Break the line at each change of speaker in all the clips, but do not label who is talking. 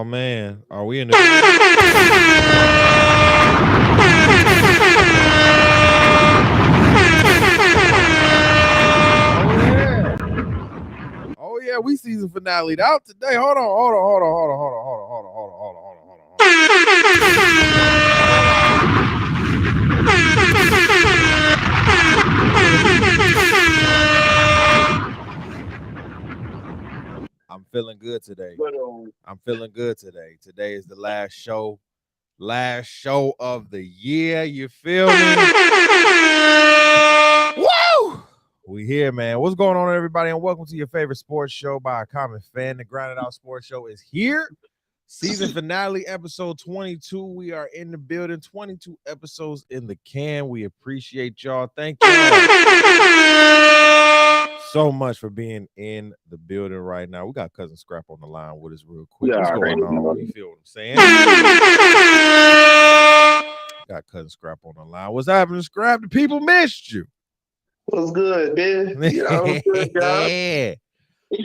Oh man, are we in the? Oh yeah, we season finale out today. Hold on. I'm feeling good today. Today is the last show of the year. You feel me? Woo! We here, man. What's going on, everybody? And welcome to your favorite sports show by a common fan. The Grinded Out Sports Show is here. Season finale, episode 22. We are in the building. 22 episodes in the can. We appreciate y'all. Thank you so much for being in the building right now. We got Cousin Scrap on the line with us real quick. What's going on? You feel what I'm saying? Got Cousin Scrap on the line. What's happening, Scrap? The people missed you.
What's good, man? You know, good, y'all.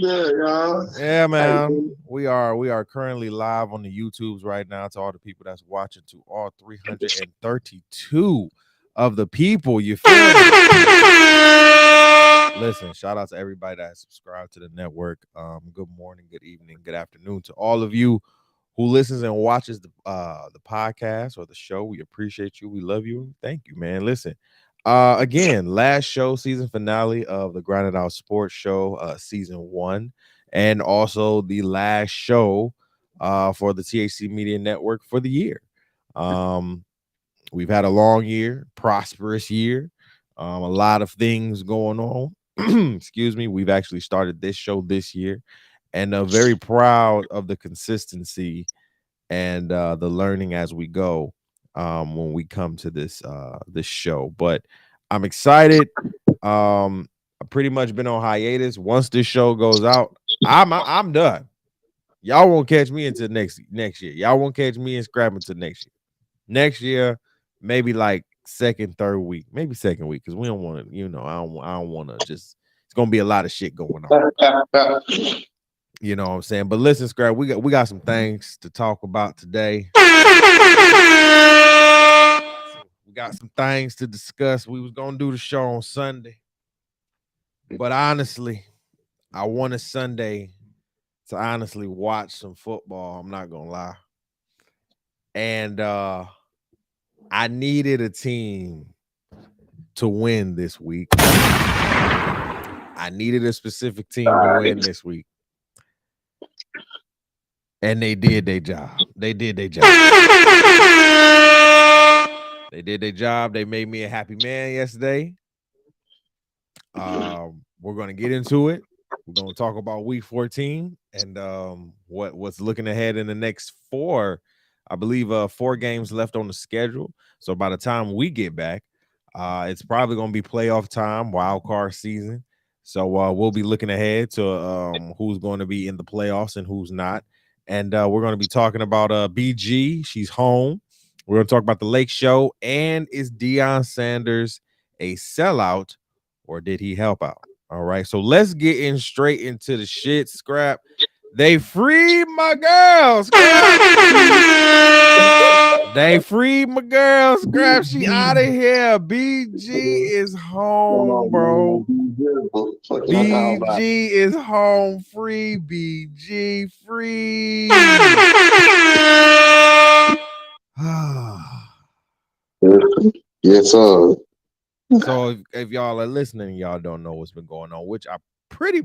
Good, y'all.
Yeah, man. We are currently live on the YouTubes right now. To all the people that's watching, to all 332 of the people, you feel me? Listen, shout out to everybody that has subscribed to the network. Good morning, good evening, good afternoon to all of you who listens and watches the podcast or the show. We appreciate you. We love you. Thank you, man. Listen. Again, last show, season finale of the Grinded Out Sports Show, season 1, and also the last show for the THC Media Network for the year. We've had a long year, prosperous year, a lot of things going on. Excuse me. We've actually started this show this year, and very proud of the consistency and the learning as we go. When we come to this show, but I'm excited. I've pretty much been on hiatus. Once this show goes out, I'm done. Y'all won't catch me until next year. Y'all won't catch me in Scrap until next year. Next year, maybe like third week, maybe second week, because we don't want to. I don't want to just. It's gonna be a lot of shit going on. You know what I'm saying? But listen, Scrap, we got some things to talk about today. We got some things to discuss. We was gonna do the show on Sunday, but honestly, I wanted Sunday to honestly watch some football. I'm not gonna lie, and I needed a team to win this week. I needed a specific team to win this week. And they did their job. They did their job. They made me a happy man yesterday. We're going to get into it. We're going to talk about week 14 and what's looking ahead in the next 4. I believe 4 games left on the schedule. So by the time we get back, it's probably going to be playoff time, wild card season. So we'll be looking ahead to who's going to be in the playoffs and who's not. And we're going to be talking about BG. She's home. We're going to talk about the Lake Show. And is Deion Sanders a sellout or did he help out? All right. So let's get in straight into the shit, Scrap. They freed my girl, Scrap. They freed my girl, Scrap. She out of here. BG is home, bro. BG is home. Free BG. Free.
Yes, sir.
So if y'all are listening, y'all don't know what's been going on, which I'm pretty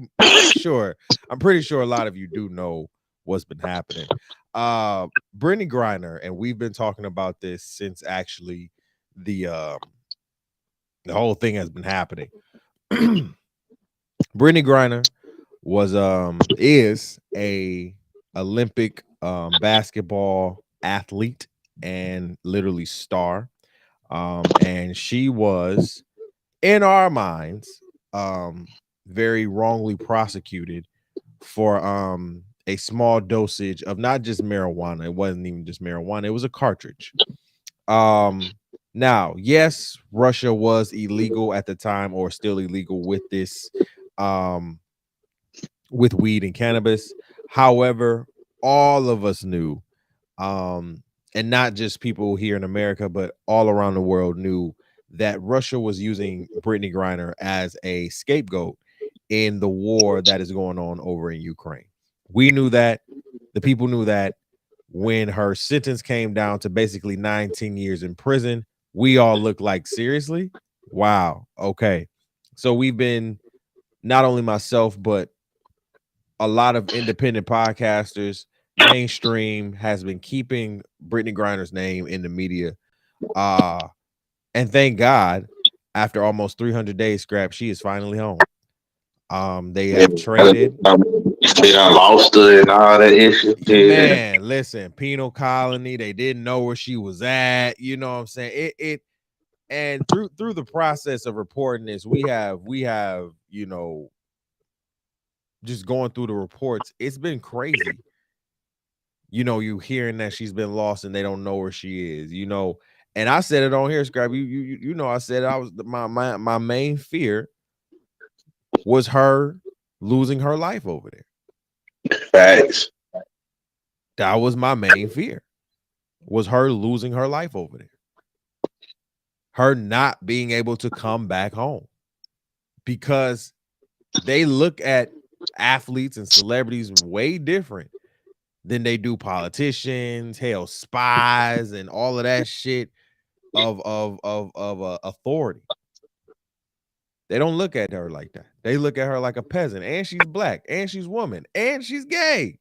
sure a lot of you do know what's been happening. Brittney Griner, and we've been talking about this since actually the whole thing has been happening. Brittney Griner is a Olympic basketball athlete and literally star. And she was, in our minds, very wrongly prosecuted for a small dosage of not just marijuana. It wasn't even just marijuana. It was a cartridge. Now, yes, Russia was illegal at the time, or still illegal with this, with weed and cannabis. However, all of us knew, and not just people here in America, but all around the world knew that Russia was using Brittney Griner as a scapegoat in the war that is going on over in Ukraine. We knew that. The people knew that. When her sentence came down to basically 19 years in prison, we all looked like, seriously? Wow. Okay. So we've been, not only myself, but a lot of independent podcasters, mainstream, has been keeping Brittney Griner's name in the media. And thank God, after almost 300 days, Scrap, she is finally home. They have traded.
They done lost her and all that issue.
Man, listen, penal colony. They didn't know where she was at. You know what I'm saying? And through the process of reporting this, we have, just going through the reports, it's been crazy. You hearing that she's been lost and they don't know where she is. And I said it on here, Scrap. I said I was my main fear was her losing her life over there.
Facts.
That was my main fear, was her losing her life over there. Her not being able to come back home, because they look at athletes and celebrities way different than they do politicians, hell, spies, and all of that shit of authority. They don't look at her like that. They look at her like a peasant, and she's black, and she's woman, and she's gay.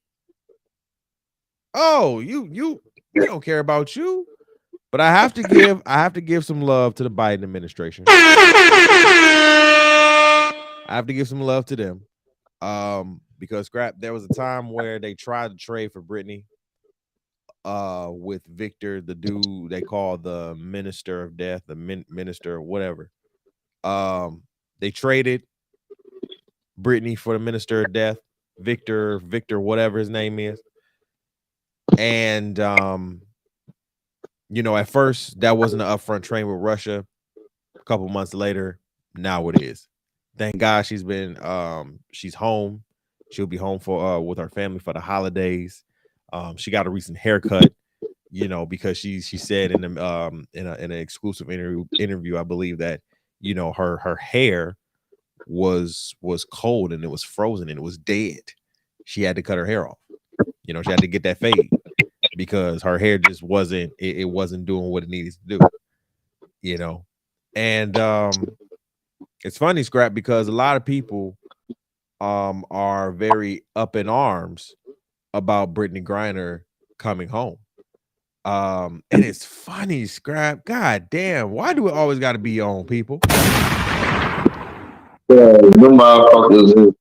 Oh, you don't care about you. But I have to give some love to the Biden administration. I have to give some love to them. Because Scrap, there was a time where they tried to trade for Brittney with Victor, the dude they call the Minister of Death, the Minister of whatever. They traded Brittney for the Minister of Death, Victor, whatever his name is. And at first that wasn't an upfront trade with Russia. A couple months later, now it is. Thank God she's home. She'll be home for with her family for the holidays. She got a recent haircut, because she said in an exclusive interview, I believe, that her hair was cold and it was frozen and it was dead. She had to cut her hair off. She had to get that fade because her hair just wasn't doing what it needed to do. And it's funny, Scrap, because a lot of people are very up in arms about Brittney Griner coming home. And it's funny, Scrap. God damn, why do it always got to be your own people?
Them motherfuckers.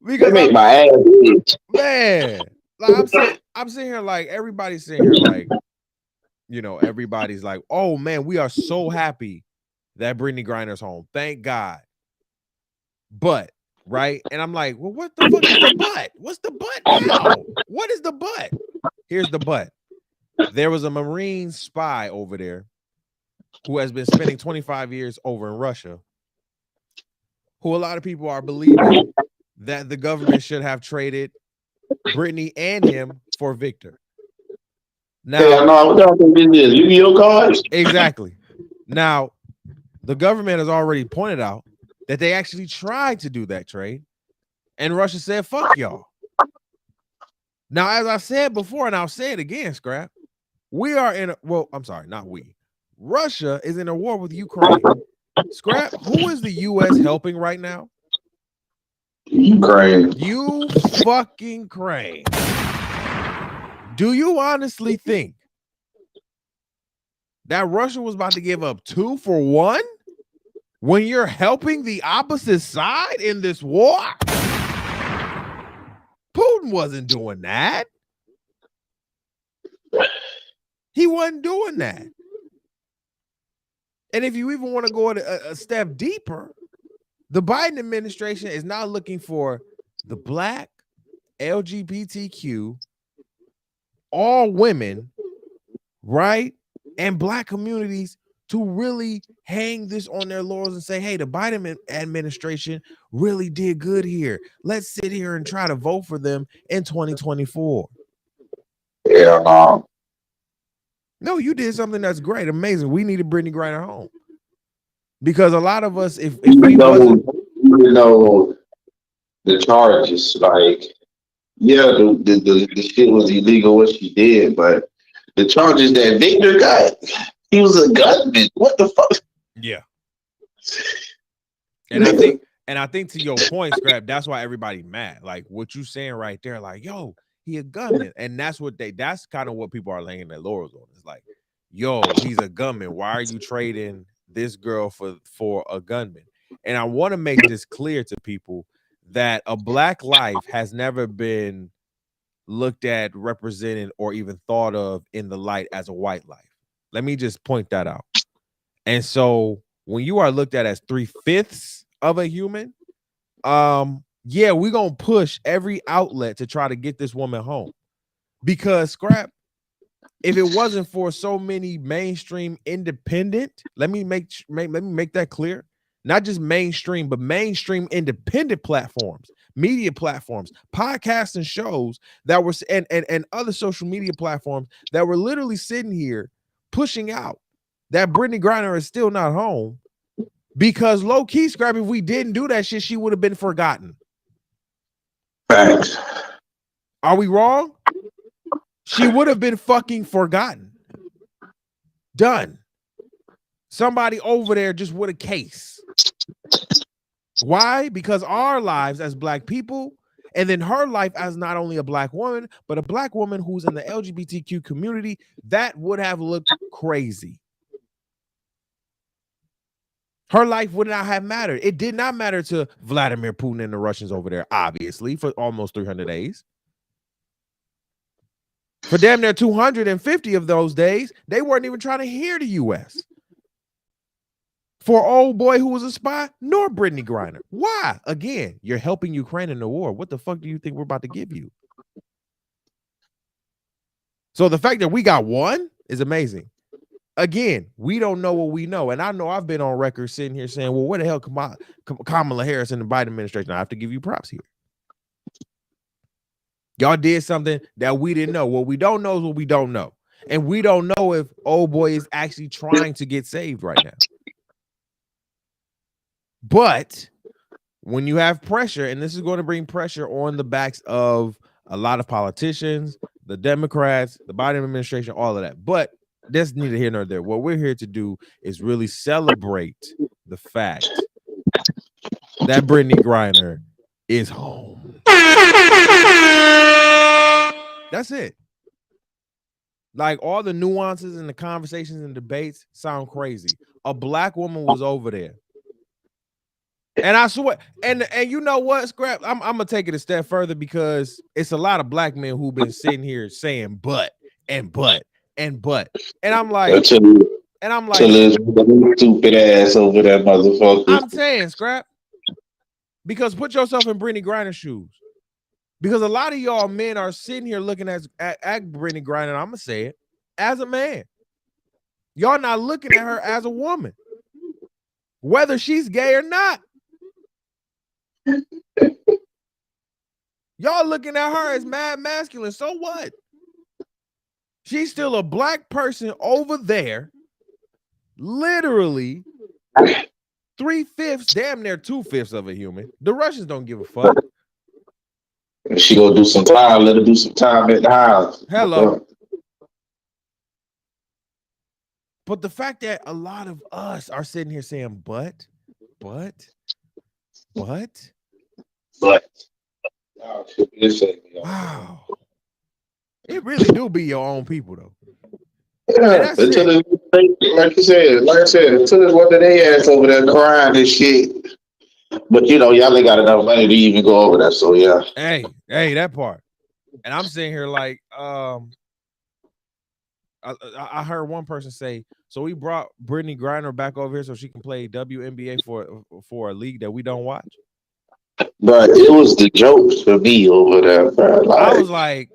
Because they make my ass itch.
Man, like I'm sitting here like everybody's sitting here like, everybody's like, oh man, we are so happy that Brittney Griner's home. Thank God. But right, and I'm like, well, what the fuck is the but? What's the but now? What is the but? Here's the but. There was a Marine spy over there who has been spending 25 years over in Russia, who a lot of people are believing that the government should have traded Brittney and him for Victor. Now,
what y'all think this is? Yu-Gi-Oh cards?
Exactly. Now, the government has already pointed out that they actually tried to do that trade, and Russia said, fuck y'all. Now, as I said before, and I'll say it again, Scrap, we are in not we. Russia is in a war with Ukraine. Scrap, who is the U.S. helping right now?
Ukraine.
You fucking Ukraine. Do you honestly think that Russia was about to give up 2 for 1 when you're helping the opposite side in this war? Putin wasn't doing that. He wasn't doing that. And if you even want to go a step deeper, the Biden administration is now looking for the Black, LGBTQ, all women, right, and Black communities to really hang this on their laurels and say, hey, the Biden administration really did good here. Let's sit here and try to vote for them in 2024.
Yeah,
No, you did something that's great, amazing. We needed Brittney Griner home. Because a lot of us, if we wasn't,
the charges, like, yeah, the shit was illegal what she did, but the charges that Victor got, he was a gunman. What the fuck?
Yeah. And I think to your point, Scrap, that's why everybody mad. Like what you saying right there, like, yo, he a gunman. And that's kind of what people are laying their laurels on. It's like, yo, he's a gunman. Why are you trading this girl for a gunman? And I want to make this clear to people that a black life has never been looked at, represented, or even thought of in the light as a white life. Let me just point that out. And so when you are looked at as 3/5 of a human, yeah, we're gonna push every outlet to try to get this woman home. Because Scrap, if it wasn't for so many mainstream independent, let me make that clear. Not just mainstream, but mainstream independent platforms, media platforms, podcasts and shows that were and other social media platforms that were literally sitting here pushing out that Brittney Griner is still not home. Because low key, Scrap, if we didn't do that shit, she would have been forgotten.
Thanks.
Are we wrong? She would have been fucking forgotten. Done. Somebody over there just with a case. Why? Because our lives as black people, and then her life as not only a black woman, but a black woman who's in the LGBTQ community, that would have looked crazy. Her life would not have mattered. It did not matter to Vladimir Putin and the Russians over there, obviously, for almost 300 days. For damn near 250 of those days, they weren't even trying to hear the U.S. For old boy who was a spy, nor Brittney Griner. Why? Again, you're helping Ukraine in the war. What the fuck do you think we're about to give you? So the fact that we got one is amazing. Again, we don't know what we know. And I know I've been on record sitting here saying, well, where the hell Kamala Harris and the Biden administration? I have to give you props here. Y'all did something that we didn't know. What we don't know is what we don't know. And we don't know if old boy is actually trying to get saved right now. But when you have pressure, and this is going to bring pressure on the backs of a lot of politicians, the Democrats, the Biden administration, all of that. But that's neither here nor there. What we're here to do is really celebrate the fact that Brittney Griner is home. That's it. Like all the nuances and the conversations and debates sound crazy. A black woman was over there. And I swear, and you know what, Scrap? I'm gonna take it a step further because it's a lot of black men who've been sitting here saying but. And I'm like,
stupid ass over that motherfucker.
I'm saying, Scrap, because put yourself in Brittney Griner's shoes. Because a lot of y'all men are sitting here looking at Brittney Griner, I'm gonna say it, as a man. Y'all not looking at her as a woman, whether she's gay or not. Y'all looking at her as mad masculine. So what? She's still a black person over there, literally 3/5, damn near 2/5 of a human. The Russians don't give a fuck.
If she gonna do some time, let her do some time at the house.
Hello. But the fact that a lot of us are sitting here saying, but.
Oh,
Wow. It really do be your own people, though.
Yeah, until like I said, until there's one of their ass over there crying and shit. But you know, y'all ain't got enough money to even go over that, so yeah.
Hey, that part. And I'm sitting here like, I heard one person say, so we brought Brittney Griner back over here so she can play WNBA for a league that we don't watch.
But it was the jokes for me over there, bro.
I was like,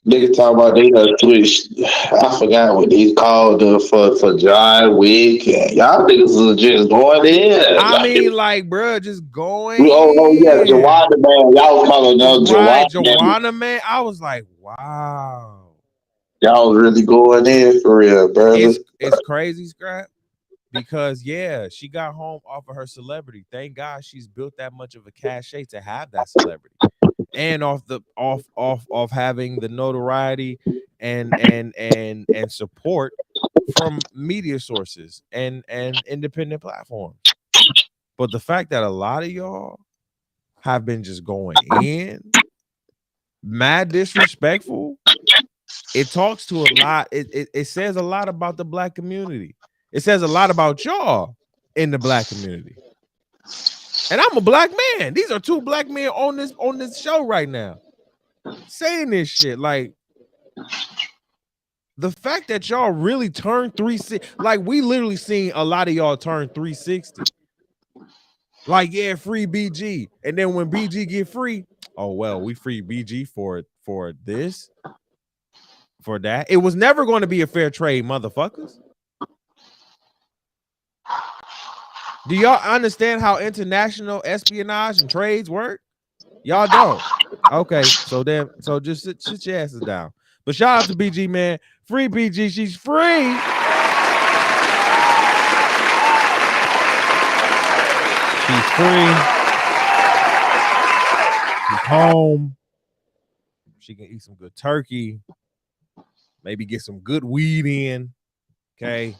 Niggas talk about they done switched. I forgot what they called for John Wick. Y'all niggas are just going in.
I
Like,
mean, like, bro, just going
oh yeah,
in.
Jawanda man. Y'all was calling them
Right,
Jawanda.
Joanna, man. I was like, wow.
Y'all was really going in for real, brother.
It's crazy, Scrap. Because yeah, she got home off of her celebrity. Thank God she's built that much of a cachet to have that celebrity. And off having the notoriety and support from media sources and independent platforms. But the fact that a lot of y'all have been just going in, mad disrespectful, it talks to a lot. It says a lot about the black community. It says a lot about y'all in the black community. And I'm a black man. These are two black men on this show right now saying this shit. Like, the fact that y'all really turned 360, like, we literally seen a lot of y'all turn 360. Like, yeah, free BG. And then when BG get free, oh well, we free BG for this, for that. It was never going to be a fair trade, motherfuckers. Do y'all understand how international espionage and trades work? Y'all don't. Okay, so just sit your asses down. But shout out to BG, man. Free BG, she's free. She's free. She's home. She can eat some good turkey. Maybe get some good weed in. Okay.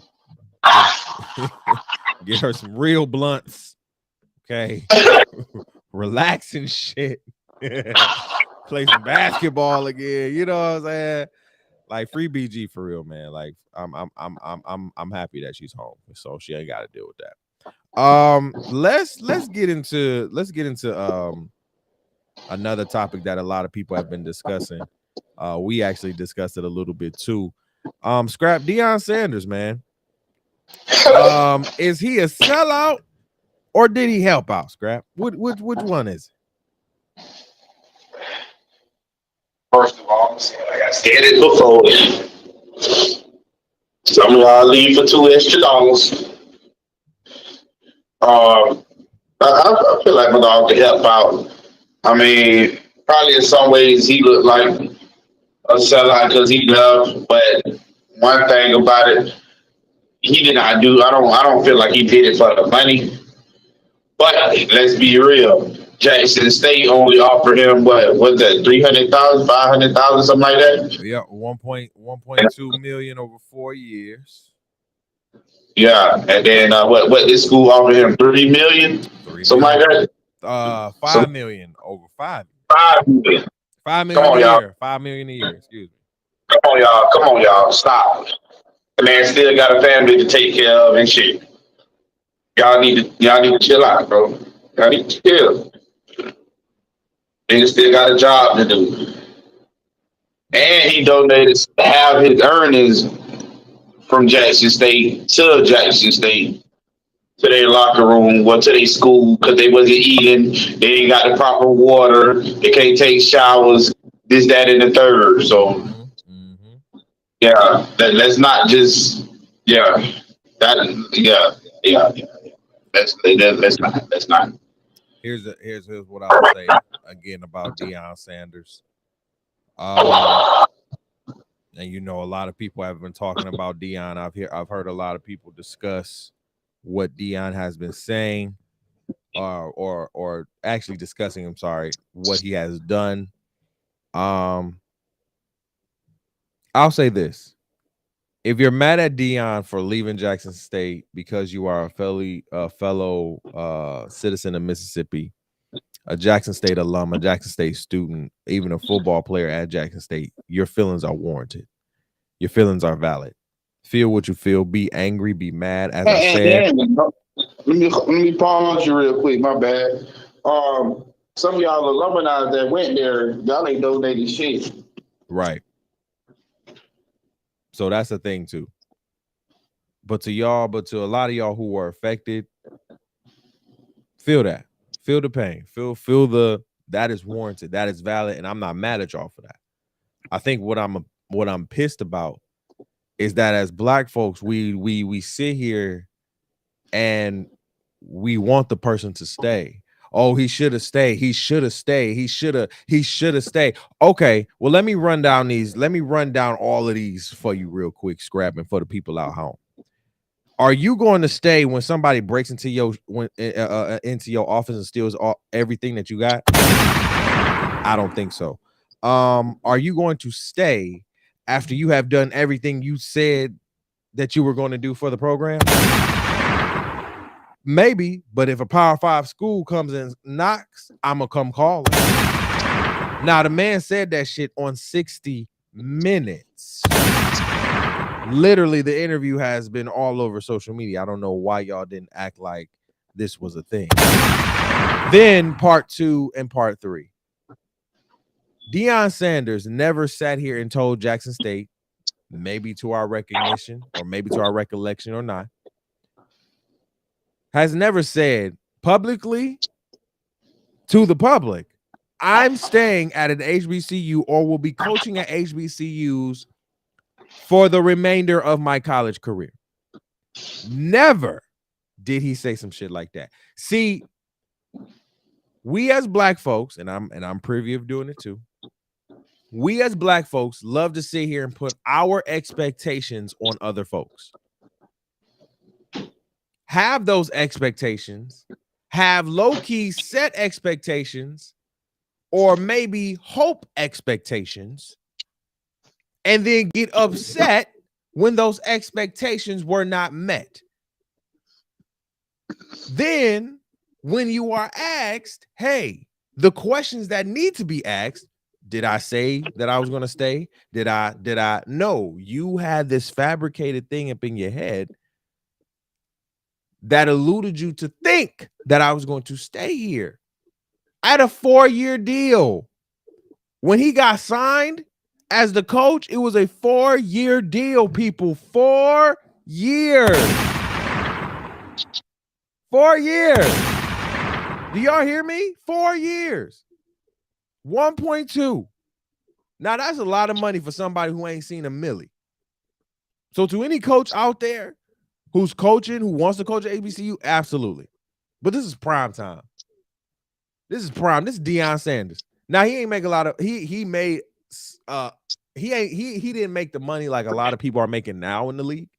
Get her some real blunts. Okay. Relaxing shit. Play some basketball again. You know what I'm saying? Like, free BG for real, man. Like, I'm happy that she's home, so she ain't got to deal with that. Let's get into another topic that a lot of people have been discussing. We actually discussed it a little bit too. Scrap, Deion Sanders, man. Is he a sellout or did he help out, Scrap? Which one is it?
First of all, like I said it before, some of y'all leave for $2 extra. I feel like my dog could help out. I mean, probably in some ways he looked like a sellout because he left. But one thing about it, he did not do. I don't feel like he did it for the money. But let's be real. Jackson State only offered him what's that, 300,000, 500,000, something like that.
Yeah, 1.2 million over 4 years.
Yeah, and then what this school offered him 3 million, something like that.
5 million over 5 years.
5 million.
5
Come
million
on,
a
y'all.
year. 5 million a year. Excuse me.
Come on, y'all. Stop. The man still got a family to take care of and shit. Y'all need to chill out, bro. Y'all need to chill. Nigga still got a job to do. And he donated half his earnings from Jackson State to Jackson State, to their locker room, to their school, because they wasn't eating, they ain't got the proper water, they can't take showers, this, that, and the third. So yeah, let's not just that yeah. Let's not.
Here's what I'll say again about Deion Sanders. And you know, a lot of people have been talking about Deion. I've heard a lot of people discuss what Deion has been saying, or actually discussing. I'm sorry, what he has done. I'll say this: if you're mad at Deion for leaving Jackson State because you are a fellow citizen of Mississippi, a Jackson State alum, a Jackson State student, even a football player at Jackson State, your feelings are warranted. Your feelings are valid. Feel what you feel. Be angry. Be mad. As I said,
let me pause you real quick. My bad. Some of y'all alumni that went there, y'all ain't donated shit.
Right. So that's the thing too. But to a lot of y'all who are affected, feel that. Feel the pain. Feel that is warranted. That is valid. And I'm not mad at y'all for that. I think what I'm pissed about is that as black folks, we sit here and we want the person to stay. Oh, he should have stayed. He should have stayed. He should have stayed. Okay, well, let me run down all of these for you real quick, scrapping for the people out home. Are you going to stay when somebody breaks into your office and steals everything that you got? I don't think so. Are you going to stay after you have done everything you said that you were going to do for the program? Maybe, but if a Power 5 school comes and knocks, I'm gonna come call him. Now, the man said that shit on 60 Minutes. Literally, the interview has been all over social media. I don't know why y'all didn't act like this was a thing. Then part 2 and part 3. Deion Sanders never sat here and told Jackson State, maybe to our recognition or maybe to our recollection or not, has never said publicly to the public, I'm staying at an HBCU or will be coaching at HBCUs for the remainder of my college career. Never did he say some shit like that. See, we as black folks, and I'm privy of doing it too, we as black folks love to sit here and put our expectations on other folks. Have those expectations, have low-key set expectations, or maybe hope expectations, and then get upset when those expectations were not met. Then, when you are asked, hey, the questions that need to be asked, did I say that I was going to stay? Did I? No, you had this fabricated thing up in your head that eluded you to think that I was going to stay here. I had a 4-year deal. When he got signed as the coach, it was a 4-year deal, people. 4 years. 4 years. Do y'all hear me? 4 years. 1.2. Now, that's a lot of money for somebody who ain't seen a milli. So to any coach out there who's coaching, who wants to coach at HBCU, absolutely. But this is prime time. This is prime. This is Deion Sanders. Now, he ain't make a lot of he didn't make the money like a lot of people are making now in the league.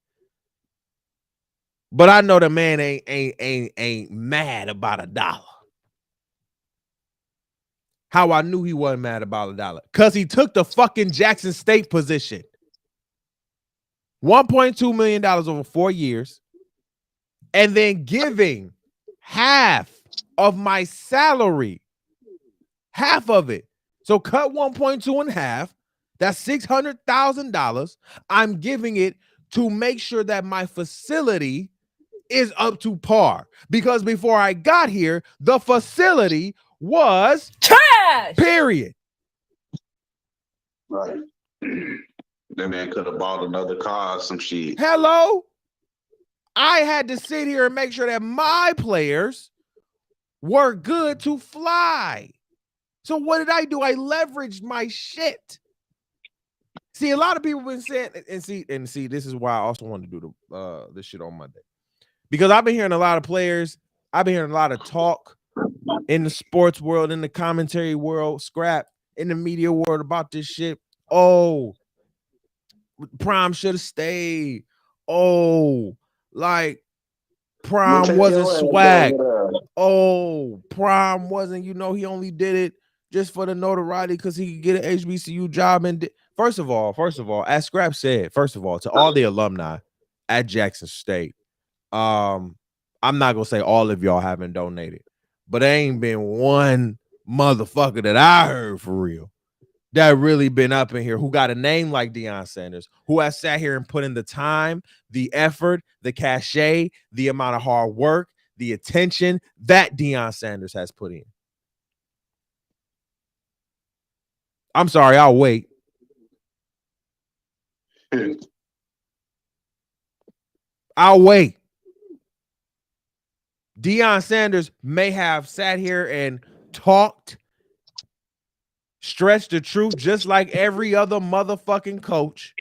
But I know the man ain't mad about $1. How I knew he wasn't mad about $1? Because he took the fucking Jackson State position. $1.2 million over 4 years. And then giving half of my salary. Half of it. So cut 1.2 in half. That's $600,000. I'm giving it to make sure that my facility is up to par. Because before I got here, the facility was
trash.
Period.
Right. That man could have bought another car or some shit.
Hello? I had to sit here and make sure that my players were good to fly. So what did I do? I leveraged my shit. See, a lot of people have been saying, and see, this is why I also wanted to do this shit on Monday. Because I've been hearing a lot of players, I've been hearing a lot of talk in the sports world, in the commentary world, scrap, in the media world about this shit. Oh, Prime should have stayed. Oh, like Prime wasn't swag. Oh, Prime wasn't, he only did it just for the notoriety because he could get an HBCU job. And first of all, as Scrap said, first of all, to all the alumni at Jackson State, I'm not gonna say all of y'all haven't donated, but there ain't been one motherfucker that I heard for real that really been up in here who got a name like Deion Sanders, who has sat here and put in the time, the effort, the cachet, the amount of hard work, the attention that Deion Sanders has put in. I'm sorry, I'll wait. I'll wait. Deion Sanders may have sat here and talked stretch the truth just like every other motherfucking coach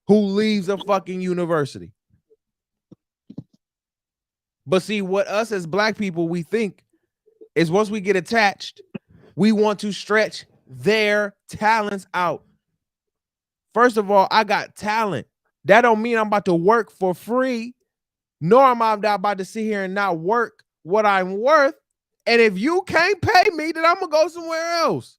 who leaves a fucking university. But see, what us as black people, we think is once we get attached, we want to stretch their talents out. First of all, I got talent. That don't mean I'm about to work for free, nor am I about to sit here and not work what I'm worth. And if you can't pay me, then I'm going to go somewhere else.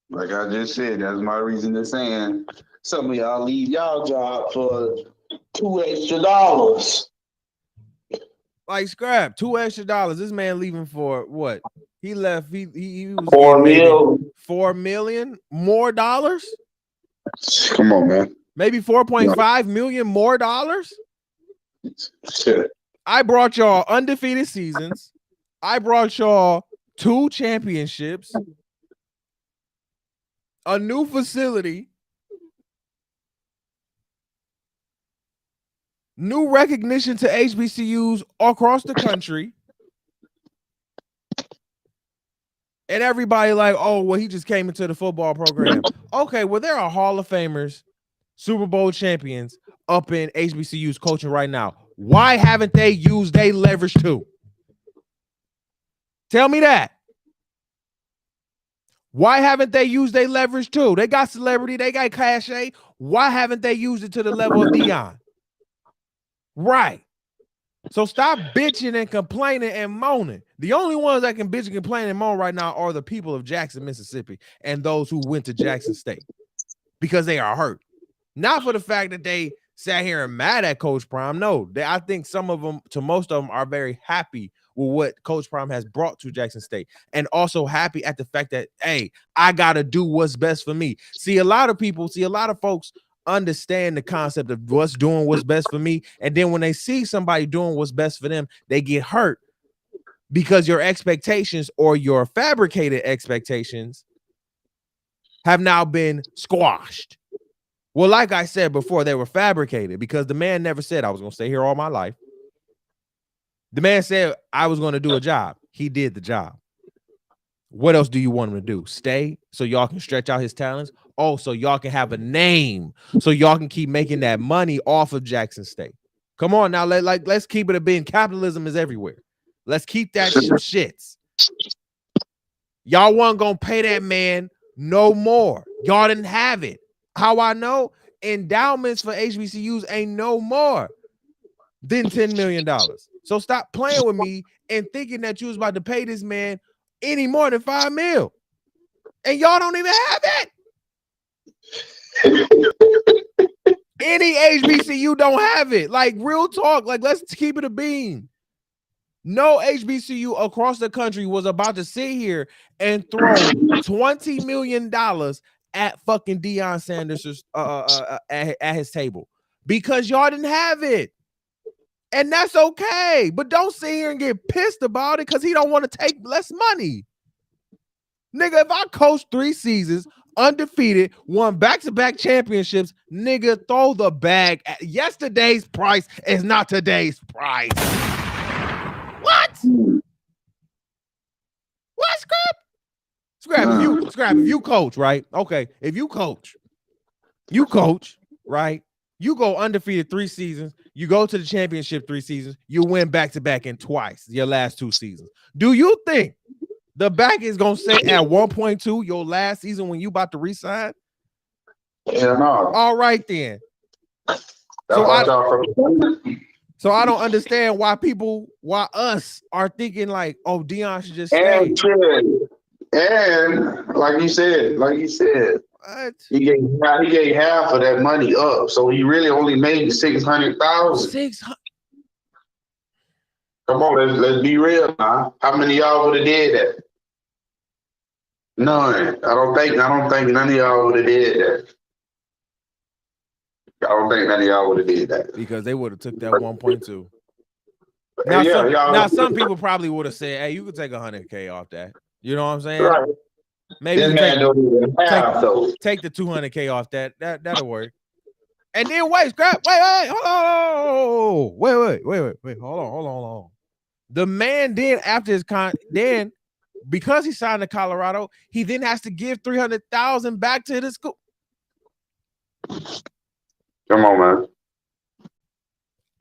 Like I just said, that's my reason to saying some of y'all leave y'all job for $2 extra.
Like Scrap, $2 extra. This man leaving for what? He left. He was
$4 million.
$4 million more dollars.
Come on, man.
Maybe 4.5 million more dollars.
Shit.
I brought y'all undefeated seasons. I brought y'all 2 championships, a new facility, new recognition to HBCUs across the country. And everybody like, oh, well, he just came into the football program. Okay, well, there are Hall of Famers, Super Bowl champions up in HBCUs coaching right now. Why haven't they used their leverage too? Tell me that. Why haven't they used their leverage too? They got celebrity, they got cachet. Why haven't they used it to the level of Deion? Right. So stop bitching and complaining and moaning. The only ones that can bitch and complain and moan right now are the people of Jackson, Mississippi, and those who went to Jackson State because they are hurt. Not for the fact that they sat here and mad at Coach Prime. No, I think some of them, to most of them, are very happy with what Coach Prime has brought to Jackson State, and also happy at the fact that, hey, I got to do what's best for me. A lot of folks understand the concept of what's best for me, and then when they see somebody doing what's best for them, they get hurt because your expectations or your fabricated expectations have now been squashed. Well, like I said before, they were fabricated because the man never said I was going to stay here all my life. The man said I was going to do a job. He did the job. What else do you want him to do? Stay so y'all can stretch out his talents? Oh, so y'all can have a name, so y'all can keep making that money off of Jackson State. Come on now, let's keep it a being. Capitalism is everywhere. Let's keep that some shits. Y'all weren't gonna pay that man no more. Y'all didn't have it. How I know? Endowments for HBCUs ain't no more than $10 million. So stop playing with me and thinking that you was about to pay this man any more than $5 million. And y'all don't even have it. Any HBCU don't have it. Like, real talk. Like, let's keep it a bean. No HBCU across the country was about to sit here and throw $20 million at fucking Deion Sanders at his table because y'all didn't have it. And that's okay. But don't sit here and get pissed about it because he don't want to take less money. Nigga, if I coached 3 seasons, undefeated, won back-to-back championships, nigga, throw the bag. Yesterday's price is not today's price. What? What, Scrap? If you coach, right? Okay, if you coach, right? You go undefeated 3 seasons, you go to the championship 3 seasons, you win back-to-back in twice, your last 2 seasons. Do you think the back is gonna say at 1.2 your last season when you about to resign?
Yeah, no.
All right then. So I don't understand why us are thinking like, oh, Deion should just stay.
And like you said,
What?
he gave half of that money up, so he really only made $600,000.
600.
Come on, let's be real now. How many of y'all would have did that? None. I don't think none of y'all would have did that. I don't think none of y'all would have did that
because they would have took that 1.2. Now, some people probably would have said, "Hey, you could take $100K off that." You know what I'm saying?
Right.
Maybe
this man don't even have those.
Take the $200K off that. That'll work. And then wait, hold on. Wait, hold on. The man then after his because he signed to Colorado, he then has to give $300,000 back to the school.
Come on, man.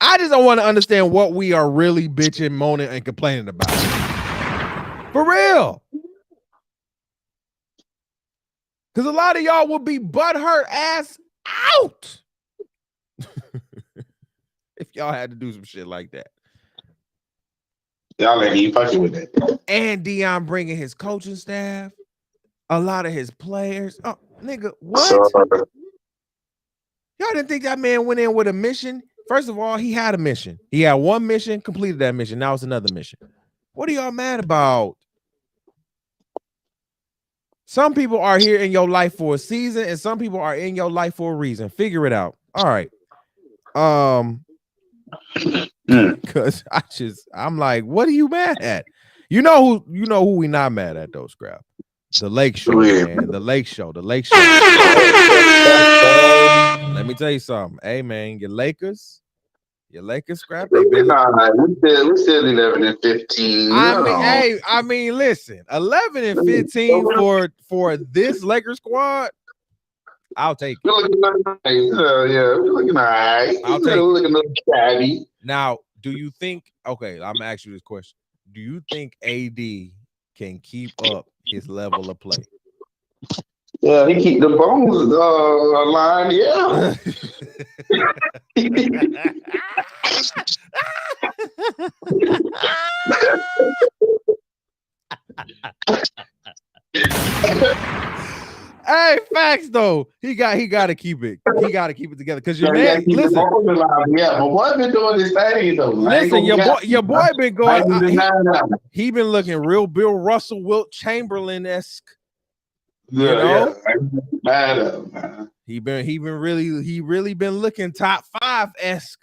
I just don't want to understand what we are really bitching, moaning, and complaining about. For real. Because a lot of y'all will be butthurt ass out if y'all had to do some shit like that.
Y'all ain't even fucking with that.
And Deion bringing his coaching staff, a lot of his players. Oh, nigga, what? Y'all didn't think that man went in with a mission? First of all, he had a mission. He had one mission, completed that mission. Now it's another mission. What are y'all mad about? Some people are here in your life for a season, and some people are in your life for a reason. Figure it out. All right. Because I'm like, what are you mad at? You know who we not mad at though, Scrap. The Lake Show, man. The Lake Show. Let me tell you something. Hey, man, your Lakers, Scrap.
We still 11 and 15.
I mean, listen, 11 and 15 for this Lakers squad. I'll take it.
We're looking all right.
I'll take it.
We're looking a little shabby.
Now, do you think? Okay, I'm gonna ask you this question. Do you think AD can keep up his level of play?
Yeah, he keep the bones aligned. Yeah.
Hey, facts though. He got to keep it. He got to keep it together because your man. Listen,
yeah, but boy been doing this thing though.
Listen, your boy been going. He been looking real Bill Russell, Wilt Chamberlain-esque.
Yeah, man.
He really been looking top 5-esque.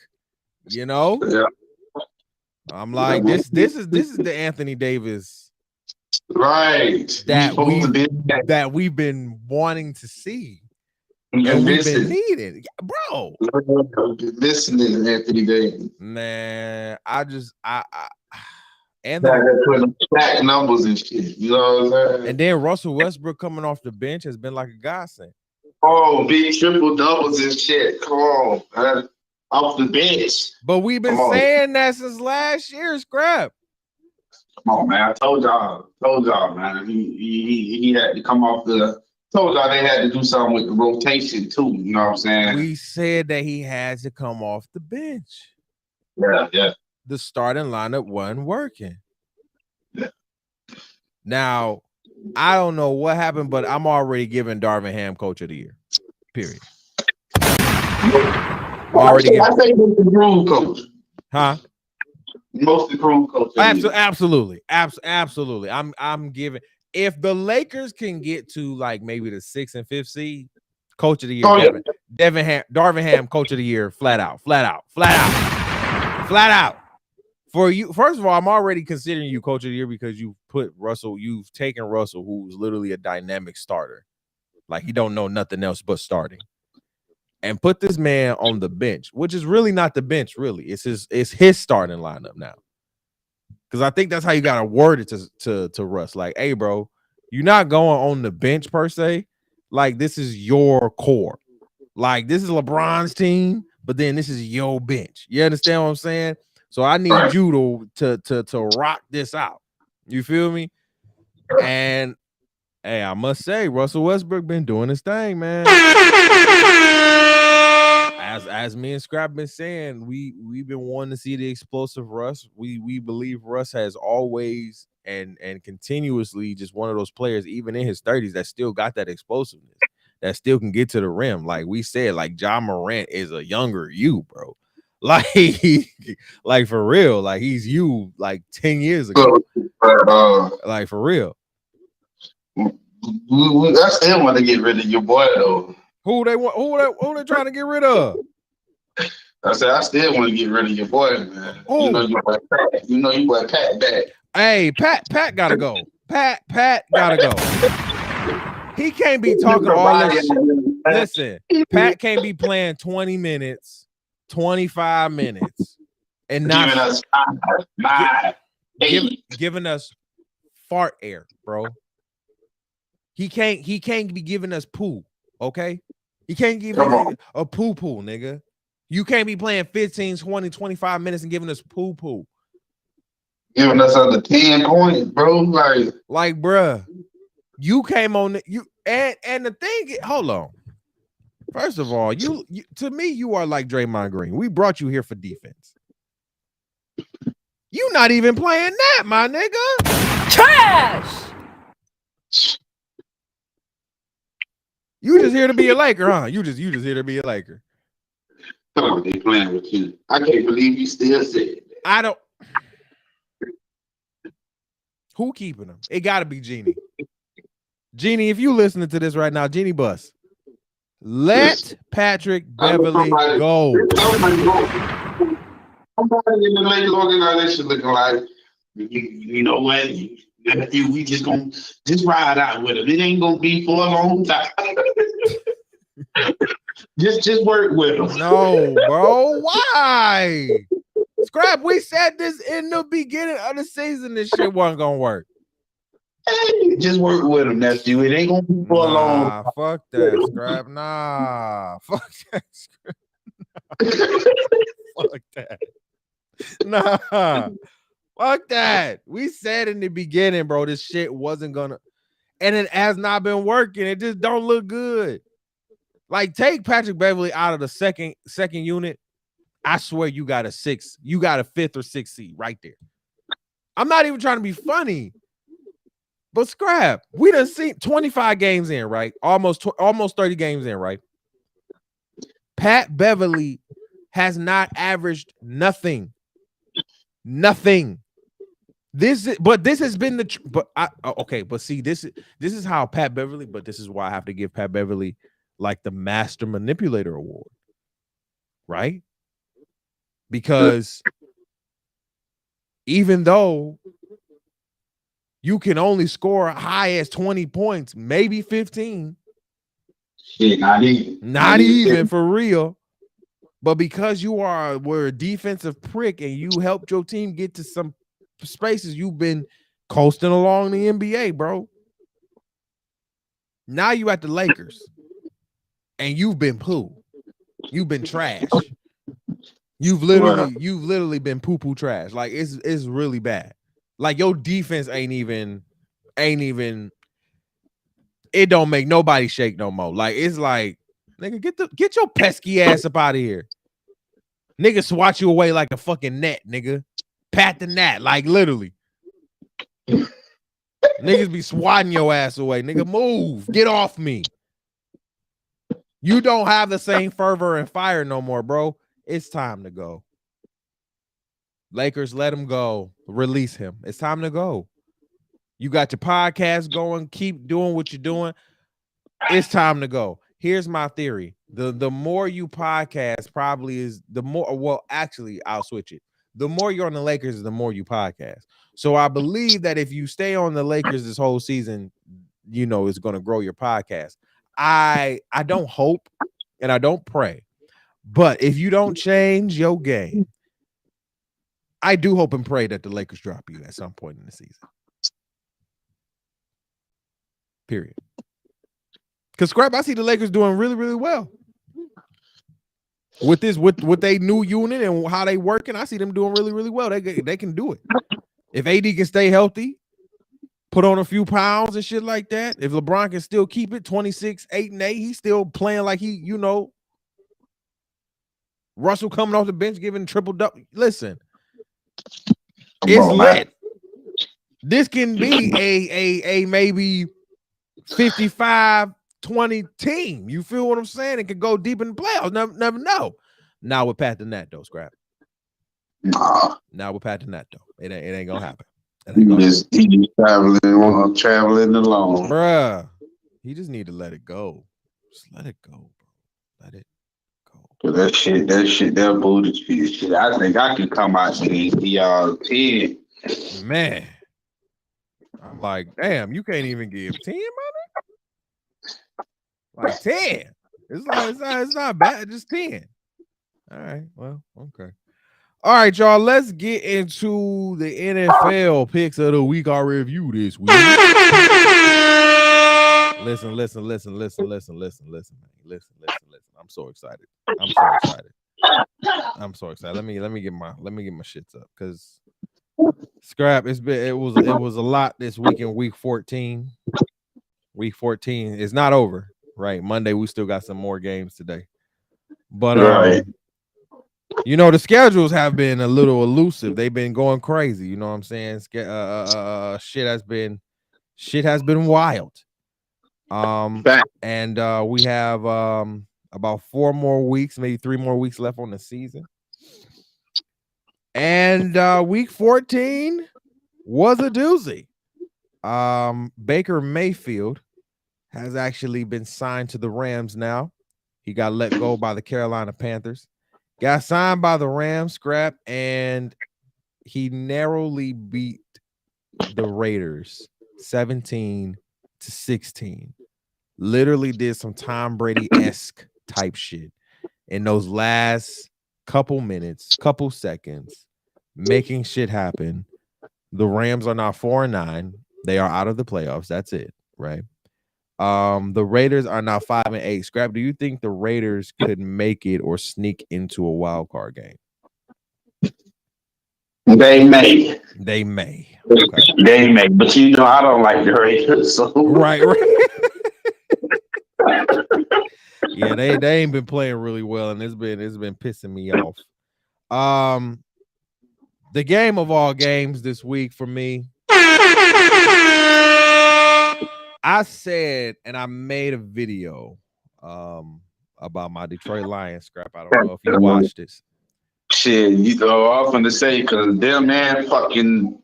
You know.
Yeah.
I'm like this is the Anthony Davis.
Right.
That we've been wanting to see. And we've been needing. Bro.
Listening to Anthony Davis.
Man, and
stack numbers and shit. You know what I'm saying?
And then Russell Westbrook coming off the bench has been like a godsend.
Oh, big triple doubles and shit. Come on, man. Off the bench.
But we've been saying that since last year, Scrap.
Come on, man. I told y'all, man. He had to come off the. Told y'all they had to do something with the rotation too. You know what I'm saying?
We said that he had to come off the bench.
Yeah.
The starting lineup wasn't working.
Yeah.
Now, I don't know what happened, but I'm already giving Darvin Ham Coach of the Year. Period.
I think he's the groove coach.
Huh?
Most improved coach.
Absolutely. I'm giving. If the Lakers can get to like maybe the 6th and 5th seed, Coach of the Year, Darvin Ham, Coach of the Year, flat out. For you, first of all, I'm already considering you Coach of the Year because you've taken Russell, who's literally a dynamic starter, like he don't know nothing else but starting, and put this man on the bench, which is really not the bench, really. It's his starting lineup now. Because I think that's how you gotta word it to Russ. Like, hey, bro, you're not going on the bench per se. Like, this is your core. Like, this is LeBron's team, but then this is your bench. You understand what I'm saying? So I need you to rock this out. You feel me? And hey, I must say, Russell Westbrook been doing his thing, man. As me and Scrap been saying, we've been wanting to see the explosive Russ. We believe Russ has always and continuously just one of those players, even in his 30s, that still got that explosiveness, that still can get to the rim. Like we said, like Ja Morant is a younger you, bro. Like for real, like he's you like 10 years ago. Like for real.
I still want to get rid of your boy though.
Who they trying to get rid of?
I said I still want to get rid of your boy, man. Ooh. You know you boy Pat back.
Hey, Pat gotta go. Pat gotta go. He can't be talking all this shit. Listen, Pat can't be playing 20 minutes, 25 minutes, and not giving us fart air, bro. He can't be giving us poo, okay? He can't give us a poo-poo, nigga. You can't be playing 15, 20, 25 minutes and giving us poo-poo.
Giving us under 10 points, bro.
Like, bruh, you came on you and the thing, hold on. First of all, you to me, you are like Draymond Green. We brought you here for defense. You not even playing that, my nigga.
Trash.
You just here to be a Laker, huh? You just here to be a Laker.
Come on, they playing with you. I can't believe you still said that.
I don't. Who keeping him? It got to be Jeannie. Jeannie, if you listening to this right now, Jeannie Bus, let Patrick Beverly go.
Somebody in the Lakers organization looking like, you know what? We just gonna just ride out with him. It ain't gonna be for a long time. just work with him.
No, bro. Why? Scrap, we said this in the beginning of the season. This shit wasn't gonna work.
Hey, just work with him, nephew. It ain't gonna be for a long time.
Fuck that, Scrap. Nah. Fuck that, Scrap. Fuck that. Nah. Fuck that. We said in the beginning, bro, this shit wasn't gonna, and it has not been working. It just don't look good. Like, take Patrick Beverly out of the second unit. I swear you got a 6. You got a 5th or 6th seed right there. I'm not even trying to be funny. But Scrap, we done seen 25 games in, right? Almost 30 games in, right? Pat Beverly has not averaged nothing. Nothing. This has been but see, this is how Pat Beverly, but this is why I have to give Pat Beverly like the Master Manipulator Award, right? Because even though you can only score high as 20 points, maybe 15.
Shit, not even
for real. But because were a defensive prick and you helped your team get to some spaces, you've been coasting along the NBA, bro. Now you at the Lakers. And you've been poo. You've been trash. You've literally been poo-poo trash. Like, it's really bad. Like, your defense ain't even it don't make nobody shake no more. Like, it's like, nigga, get your pesky ass up out of here. Nigga swat you away like a fucking net, nigga. Pat the net, like, literally. Niggas be swatting your ass away. Nigga, move. Get off me. You don't have the same fervor and fire no more, bro. It's time to go. Lakers, let him go. Release him. It's time to go. You got your podcast going. Keep doing what you're doing. It's time to go. Here's my theory. The more you podcast probably is the more, well, actually, I'll switch it. The more you're on the Lakers, the more you podcast. So I believe that if you stay on the Lakers this whole season, you know, it's going to grow your podcast. I don't hope and I don't pray, but if you don't change your game, I do hope and pray that the Lakers drop you at some point in the season. Period. Because Scrap, I see the Lakers doing really, really well. With their new unit and how they working, I see them doing really, really well. They can do it. If AD can stay healthy, put on a few pounds and shit like that. If LeBron can still keep it 26, 8 and 8, he's still playing like he, you know. Russell coming off the bench giving triple double. Listen, it's lit. This can be a maybe 55-20 team. You feel what I'm saying? It could go deep in the playoffs. Never know. Now with Pat the Nat though, Scrap. Now with Pat the Nat though, it ain't gonna happen.
He's traveling alone,
bruh. He just need to let it go. Just let it go, bro. Let it go.
That booty shit. I think I can come out and be y'all 10.
Man, I'm like, damn, you can't even give 10, man. Like 10. It's not bad. Just 10. All right. Well, okay. All right, y'all. Let's get into the NFL picks of the week. Our review this week. Listen, man. Listen. I'm so excited. I'm so excited. Let me get my shits up because Scrap. It was a lot this week in week 14. Week 14 is not over, right? Monday we still got some more games today, but
Right.
you know, the schedules have been a little elusive. They've been going crazy. You know what I'm saying? Shit has been wild. And we have about 4 more weeks, maybe 3 more weeks left on the season. And week 14 was a doozy. Baker Mayfield has actually been signed to the Rams now. He got let go by the Carolina Panthers. Got signed by the Rams, Scrap, and he narrowly beat the Raiders 17-16. Literally did some Tom Brady-esque type shit in those last couple minutes, couple seconds, making shit happen. The Rams are now 4-9. They are out of the playoffs. That's it, right? The Raiders are now 5-8. Scrap, do you think the Raiders could make it or sneak into a wild card game?
They may.
They may. Okay.
They may. But you know, I don't like the Raiders. So.
Right. Yeah, they ain't been playing really well, and it's been pissing me off. The game of all games this week for me. I said, and I made a video about my Detroit Lions, Scrap. I don't know if you watched this.
Shit, you know, I'm finna say, because them man fucking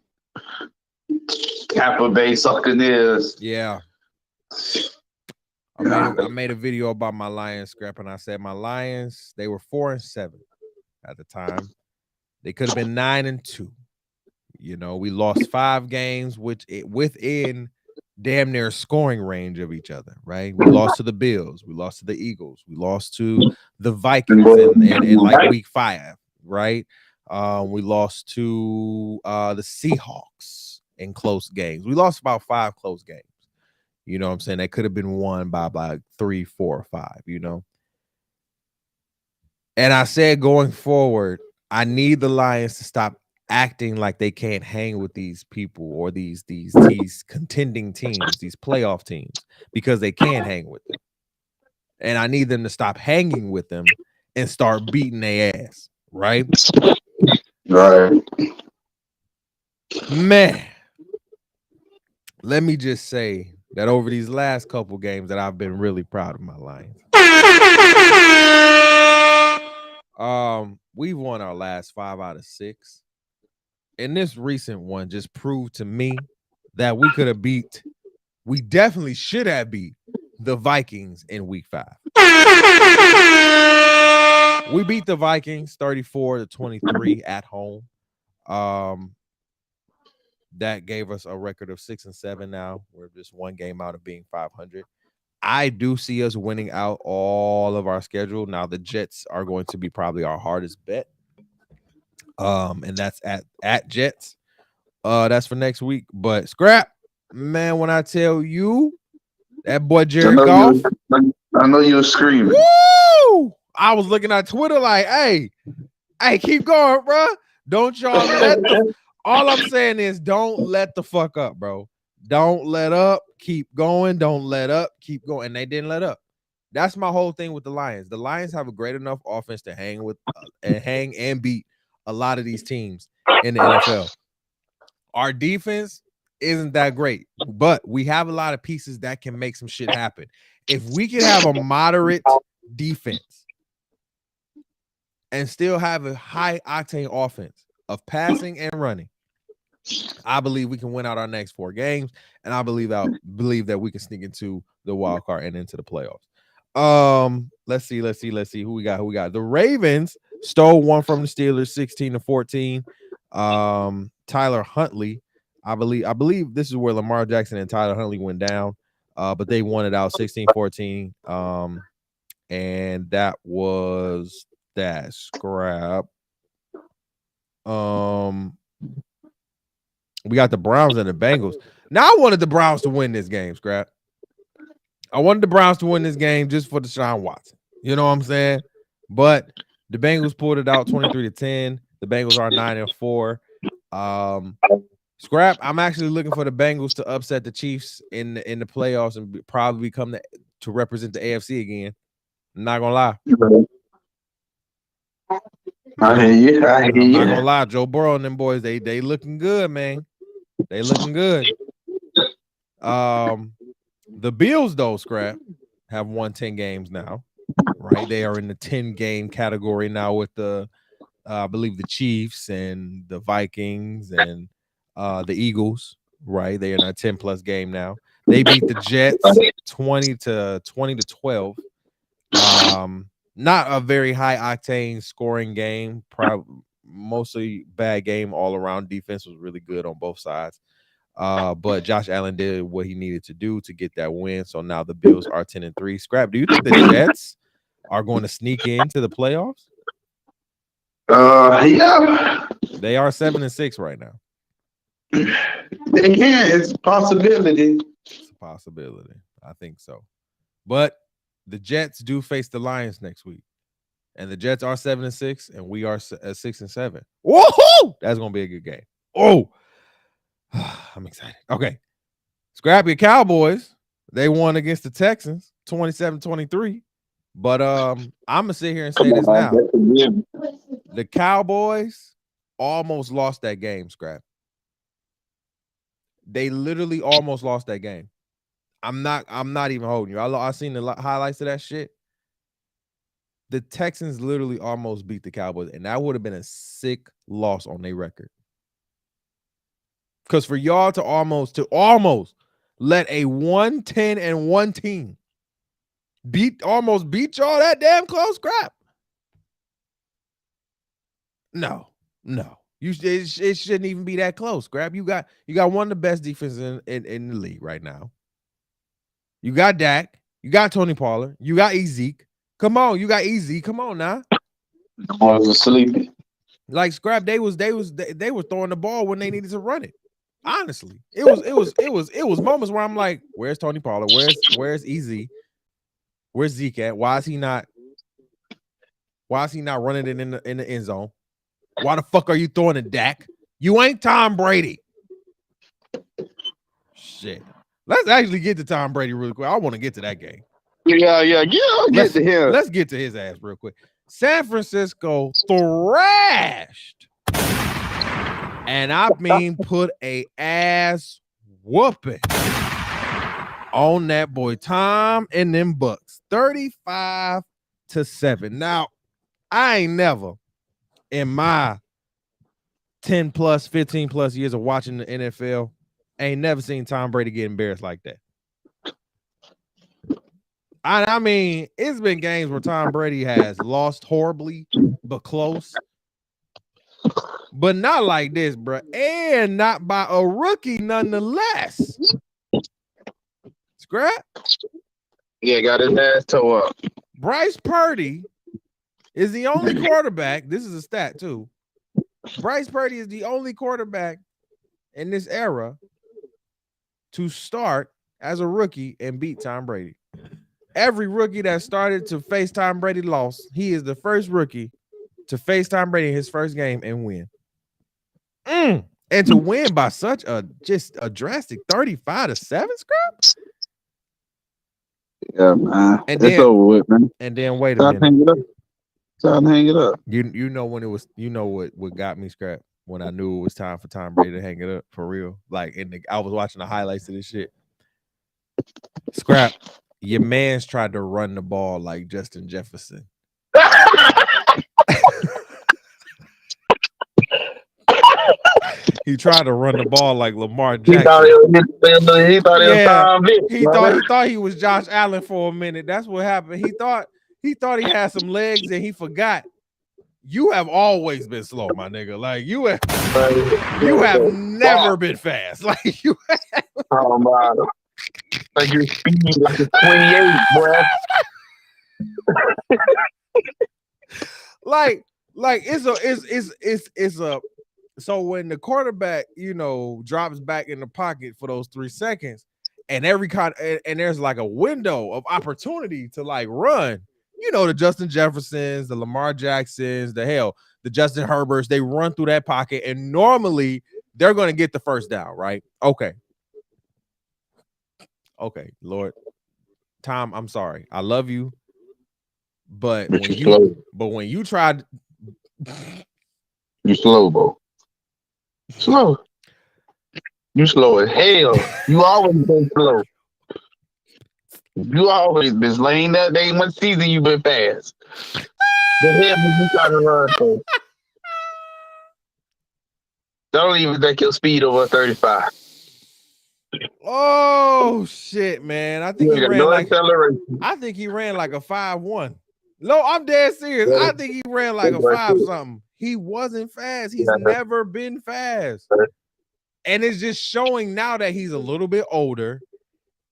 Tampa Bay sucking is.
Yeah. I made a video about my Lions, Scrap, and I said my Lions, they were 4-7 at the time. They could have been 9-2. You know, we lost 5 games, within damn near scoring range of each other, right? We lost to the Bills, we lost to the Eagles, we lost to the Vikings in like week 5, right? We lost to the Seahawks in close games. We lost about 5 close games. You know what I'm saying? They could have been won by 3, 4, or 5, you know. And I said going forward, I need the Lions to stop acting like they can't hang with these people or these contending teams, these playoff teams, because they can't hang with them. And I need them to stop hanging with them and start beating their ass, right?
Right.
Man, let me just say that over these last couple games that I've been really proud of my Lions. We've won our last 5 out of 6. And this recent one just proved to me that we definitely should have beat the Vikings in week 5. We beat the Vikings 34-23 at home. That gave us a record of 6-7 now. We're just one game out of being 500. I do see us winning out all of our schedule. Now the Jets are going to be probably our hardest bet. And that's at Jets. That's for next week. But Scrap, man, when I tell you that boy Jared Goff,
I know you were screaming.
Woo! I was looking at Twitter like, hey, keep going, bro. Don't y'all all I'm saying is don't let the fuck up, bro. Don't let up. Keep going. Don't let up. Keep going. And they didn't let up. That's my whole thing with the Lions. The Lions have a great enough offense to hang and beat a lot of these teams in the NFL. Our defense isn't that great, but we have a lot of pieces that can make some shit happen. If we could have a moderate defense and still have a high octane offense of passing and running, I believe we can win out our next 4 games, and I believe that we can sneak into the wild card and into the playoffs. Let's see who we got. The Ravens stole one from the Steelers 16-14. Tyler Huntley, I believe this is where Lamar Jackson and Tyler Huntley went down, but they won it out 16-14. And that was that, Scrap. We got the Browns and the Bengals. Now I wanted the Browns to win this game, Scrap. I wanted the Browns to win this game just for Deshaun Watson. You know what I'm saying? But the Bengals pulled it out 23-10. The Bengals are 9-4. Scrap, I'm actually looking for the Bengals to upset the Chiefs in the playoffs and probably become to represent the AFC again. I'm not gonna lie.
I hear you.
I'm not gonna lie. Joe Burrow and them boys, they looking good, man. They looking good. The Bills, though, Scrap, have won 10 games now, right? They are in the 10-game category now with the, I believe, the Chiefs and the Vikings and the Eagles, right? They are in a 10-plus game now. They beat the Jets 20-12. Not a very high-octane scoring game. Mostly bad game all around. Defense was really good on both sides. But Josh Allen did what he needed to do to get that win. So now the Bills are 10-3. Scrap, do you think the Jets are going to sneak into the playoffs?
Yeah.
They are 7-6 right now.
Yeah, it's a possibility.
It's a possibility. I think so. But the Jets do face the Lions next week. And the Jets are 7-6, and we are 6-7. Woohoo! That's gonna be a good game. Oh, I'm excited. Okay. Scrap your Cowboys. They won against the Texans 27-23. But I'm gonna sit here and say this now. The Cowboys almost lost that game, Scrap. They literally almost lost that game. I'm not even holding you. I seen the highlights of that shit. The Texans literally almost beat the Cowboys, and that would have been a sick loss on their record. Because for y'all to almost let a 1-10-1 team almost beat y'all that damn close, Crap. No. It shouldn't even be that close, Scrap. You got one of the best defenses in the league right now. You got Dak. You got Tony Pollard. You got Ezeke. Come on, you got Ezeke. Come on now.
I was sleeping.
Like Scrap, they were throwing the ball when they needed to run it. Honestly, it was moments where I'm like, where's Tony Pollard? Where's Ezeke? Where's Zeke at? Why is he not running it in the end zone? Why the fuck are you throwing it, Dak? You ain't Tom Brady. Shit. Let's actually get to Tom Brady real quick. I want to get to that game.
Yeah. Get to him.
Let's get to his ass real quick. San Francisco thrashed, and I mean put a ass whooping on that boy Tom and them Bucks, 35-7. Now, I ain't never in my 10 plus, 15 plus years of watching the NFL, ain't never seen Tom Brady get embarrassed like that. I mean, it's been games where Tom Brady has lost horribly, but close. But not like this, bro. And not by a rookie, nonetheless. Scrap?
Yeah, got his ass toe up.
Bryce Purdy is the only quarterback. This is a stat, too. Bryce Purdy is the only quarterback in this era to start as a rookie and beat Tom Brady. Every rookie that started to face Tom Brady lost. He is the first rookie to face Tom Brady in his first game and win. And to win by such a drastic 35-7, Scrap.
Yeah, man.
And
it's over with, man.
And then wait a minute.
Time to hang it up.
You know when it was, you know what got me, Scrap, when I knew it was time for Tom Brady to hang it up for real. Like I was watching the highlights of this shit. Scrap, your man's tried to run the ball like Justin Jefferson. He tried to run the ball like Lamar Jackson. He thought he was Josh Allen for a minute. That's what happened. He thought he had some legs and he forgot. You have always been slow, my nigga. Like you have never been fast. Like you have.
Oh my. Like your speed like a 28, boy.
like it's a So when the quarterback, drops back in the pocket for those 3 seconds, and and there's like a window of opportunity to like run, the Justin Jeffersons, the Lamar Jacksons, the Justin Herberts, they run through that pocket, and normally they're going to get the first down, right? Okay, Lord, Tom, I'm sorry, I love you, but when you tried,
you slow, bro. Slow. You slow as hell. You always been slow. You always been lane that day. Much season you been fast. The hell did you try to run for? Don't even think your speed over 35.
oh shit, man! I think
You
he
got
ran
no
like
acceleration.
a 5.1. No, I'm dead serious. I think he ran like a 5 something. He wasn't fast. He's never been fast. And it's just showing now that he's a little bit older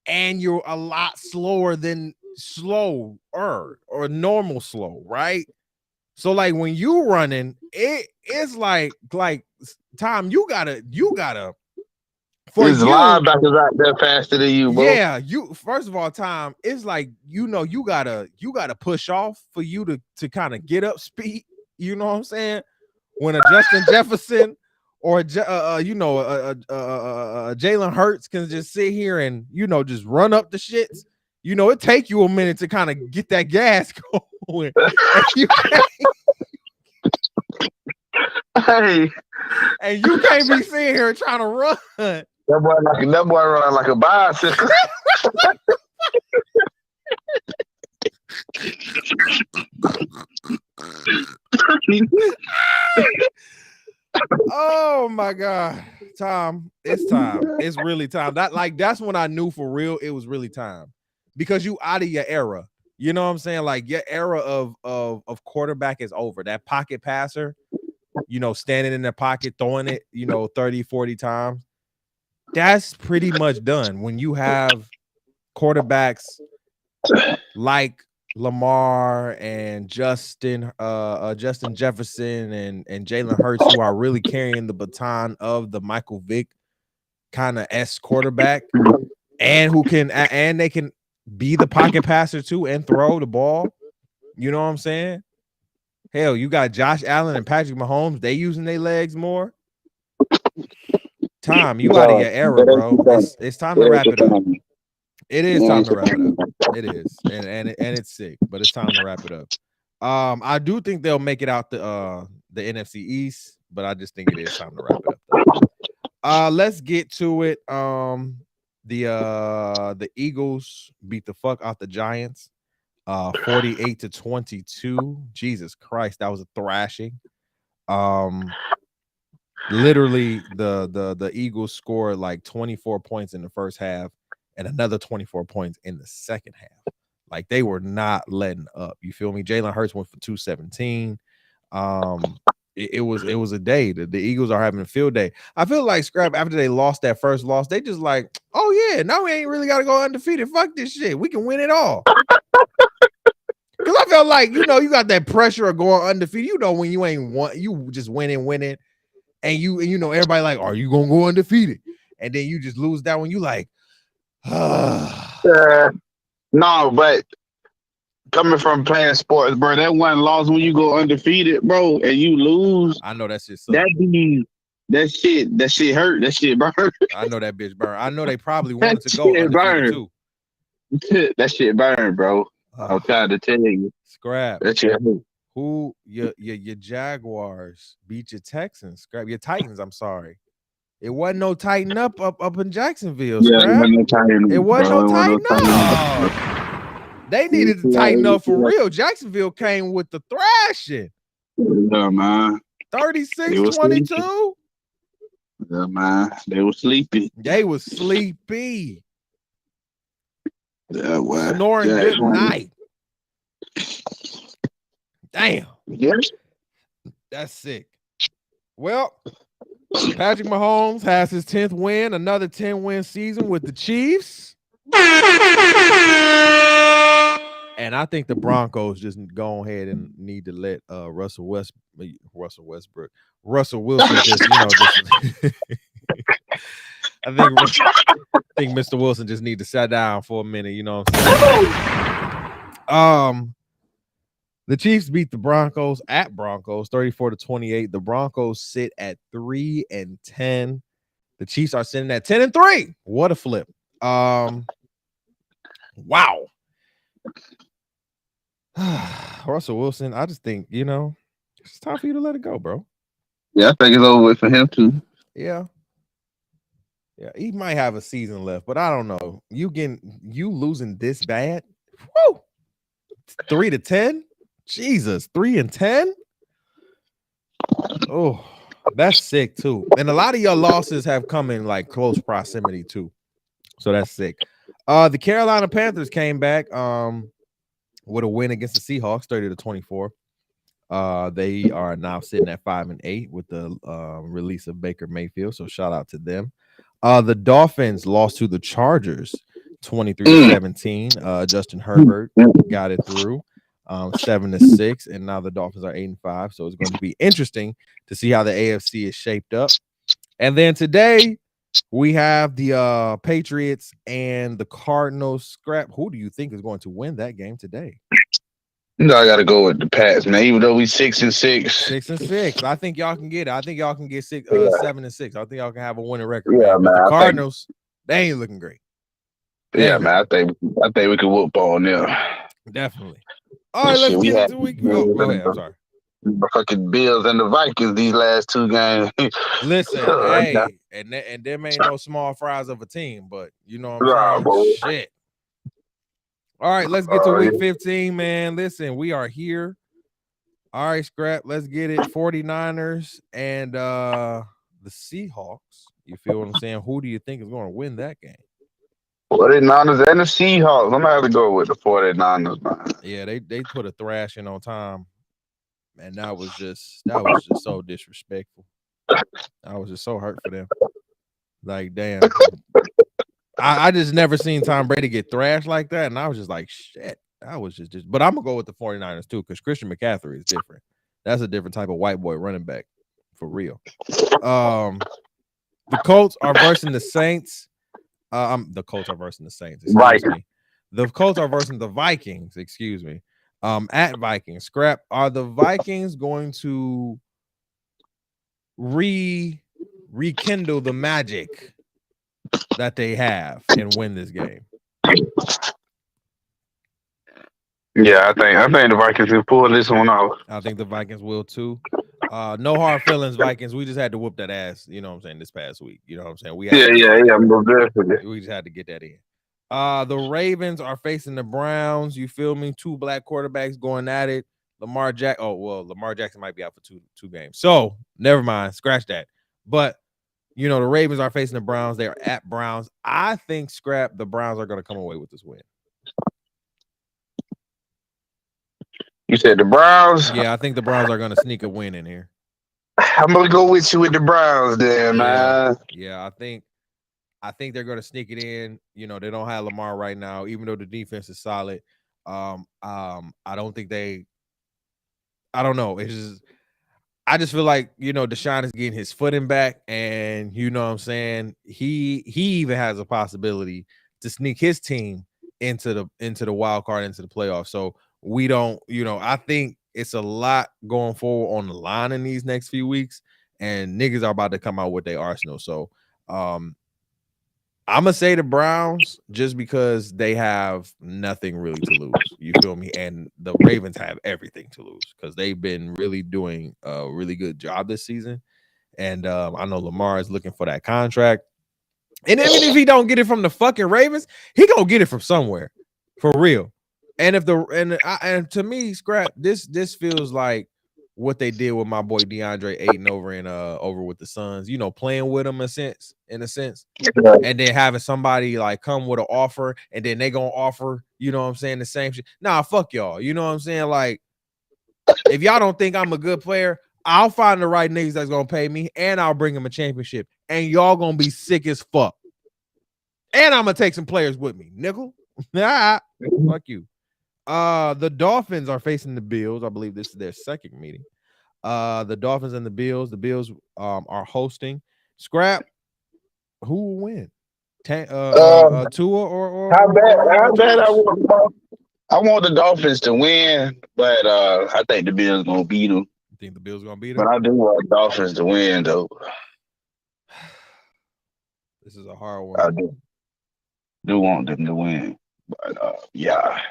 and you're a lot slower than slower or normal slow, right? So like when you running, it's like Tom, you gotta for
His
you,
linebackers out there faster than you, bro.
yeah, you first of all, Tom, it's like you gotta push off for you to kind of get up speed. You know what I'm saying? When a Justin Jefferson or Jalen Hurts can just sit here and just run up the shits. It take you a minute to kind of get that gas going.
Hey,
And you can't be sitting here trying to run.
that boy run like a bicycle.
Oh my God, Tom, it's time. It's really time. That's when I knew for real it was really time, because you out of your era. You know what I'm saying? Like your era of quarterback is over. That pocket passer, standing in the pocket, throwing it, 30, 40 times. That's pretty much done. When you have quarterbacks like Lamar and Justin Jefferson and Jalen Hurts, who are really carrying the baton of the Michael Vick kind of quarterback, and they can be the pocket passer too and throw the ball. You know what I'm saying? Hell, you got Josh Allen and Patrick Mahomes. They using their legs more. Tom, you out of your era, bro. It's time to wrap it up. It is time to wrap it up. It is, and it's sick, but it's time to wrap it up. I do think they'll make it out the NFC East, but I just think it is time to wrap it up. Let's get to it. The Eagles beat the fuck out the Giants, 48-22. Jesus Christ, that was a thrashing. Literally, the Eagles scored like 24 points in the first half and another 24 points in the second half. Like they were not letting up. You feel me? Jalen Hurts went for 217. It was a day. The Eagles are having a field day. I feel like Scrap, after they lost that first loss, they just like, oh yeah, now we ain't really got to go undefeated. Fuck this shit. We can win it all. Because I felt like, you got that pressure of going undefeated. When you ain't you just winning. And everybody like, are you gonna go undefeated? And then you just lose that one. You like,
no, but coming from playing sports, bro, that one loss when you go undefeated, bro, and you lose.
I know that shit sucks.
That shit hurt. That shit burn.
I know that bitch burn. I know they probably wanted to go undefeated too.
That shit burn, bro. I'm trying to tell you.
Scrap.
That shit hurt.
Who your Jaguars beat your Texans? Scrap your Titans. I'm sorry. It wasn't no tighten up in Jacksonville.
Yeah,
Scrap.
it wasn't no tighten up.
They needed to tighten up for real. Jacksonville came with the thrashing.
Yeah, man.
36-22.
Yeah, man. They were sleepy.
They was sleepy.
Yeah, well.
Snoring good night. Damn.
Yes.
That's sick. Well, Patrick Mahomes has his 10th win, another 10-win season with the Chiefs. And I think the Broncos just go ahead and need to let Russell Russell Westbrook. Russell Wilson just, just I think Mr. Wilson just need to sit down for a minute, you know what I'm saying? The Chiefs beat the Broncos at Broncos 34-28. The Broncos sit at 3-10. The Chiefs are sitting at 10-3. What a flip. Wow. Russell Wilson, I just think, it's time for you to let it go, bro.
Yeah, I think it's over with for him too.
Yeah. Yeah, he might have a season left, but I don't know. You losing this bad? Woo! 3-10? Jesus, 3-10? Oh, that's sick too. And a lot of your losses have come in like close proximity too. So that's sick. The Carolina Panthers came back with a win against the Seahawks, 30-24. They are now sitting at 5-8 with the release of Baker Mayfield. So shout out to them. The Dolphins lost to the Chargers 23-17. Justin Herbert got it through 7-6, and now the Dolphins are 8-5. So it's going to be interesting to see how the AFC is shaped up. And then today we have the Patriots and the Cardinals. Scrap, who do you think is going to win that game today?
I got to go with the Pats, man. Even though we 6-6,
6-6. I think y'all can get it. I think y'all can get 7-6. I think y'all can have a winning record.
Yeah, man.
The Cardinals, they ain't looking great.
Man. I think we can whoop on them.
Definitely. All right, let's get into week. Go ahead. I'm sorry.
The fucking Bills and the Vikings these last two games.
Listen, hey, and them ain't no small fries of a team, but you know what I'm saying? Shit. All right, let's get to week 15, man. Listen, we are here. All right, Scrap, let's get it. 49ers and the Seahawks. You feel what I'm saying? Who do you think is going to win that game?
49ers and the Seahawks. I'm going to have to go with the 49ers, man.
Yeah, they put a thrashing on time, and that was just so disrespectful. I was just so hurt for them. Like, damn. I just never seen Tom Brady get thrashed like that, and I was just like, shit. I was just but I'm gonna go with the 49ers too, because Christian McCaffrey is different. That's a different type of white boy running back for real. The Colts are versing the Saints. The Colts are versing the Saints. Excuse me. The Colts are versing the Vikings. Excuse me. At Vikings. Scrap. Are the Vikings going to rekindle the magic that they have and win this game?
Yeah, I think the Vikings can pull this one off.
I think the Vikings will too. No hard feelings, Vikings. We just had to whoop that ass, you know what I'm saying, this past week. You know what I'm saying? We just had to get that in. The Ravens are facing the Browns. You feel me? Two black quarterbacks going at it. Lamar Jackson might be out for two games. So never mind. Scratch that. But the Ravens are facing the Browns. They are at Browns. I think, Scrap, the Browns are going to come away with this win.
You said the Browns?
Yeah, I think the Browns are going to sneak a win in here.
I'm going to go with you with the Browns then, man.
Yeah, I think they're going to sneak it in. They don't have Lamar right now, even though the defense is solid. I don't think I don't know. I just feel like, Deshaun is getting his footing back, and you know what I'm saying? He even has a possibility to sneak his team into the wild card, into the playoffs. So we don't, I think it's a lot going forward on the line in these next few weeks, and niggas are about to come out with their arsenal. So I'm going to say the Browns just because they have nothing really to lose. You feel me? And the Ravens have everything to lose because they've been really doing a really good job this season. And I know Lamar is looking for that contract. And even if he don't get it from the fucking Ravens, he going to get it from somewhere for real. And and to me, Scrap, this feels like what they did with my boy DeAndre Ayton over with the Suns, playing with him in a sense, and then having somebody like come with an offer, and then they gonna offer, what I'm saying, the same shit. Nah, fuck y'all. You know what I'm saying? Like, if y'all don't think I'm a good player, I'll find the right niggas that's gonna pay me, and I'll bring them a championship, and y'all gonna be sick as fuck. And I'm gonna take some players with me, nickel. Fuck you. The Dolphins are facing the Bills. I believe this is their second meeting. The Dolphins and the Bills. The Bills are hosting. Scrap. Who will win? Tua
How
or
bad
Josh?
I want the Dolphins to win, but I think the Bills gonna beat them.
You think the Bills gonna beat
But
them?
I do want the Dolphins to win, though.
This is a hard
I
one.
do want them to win, but yeah, I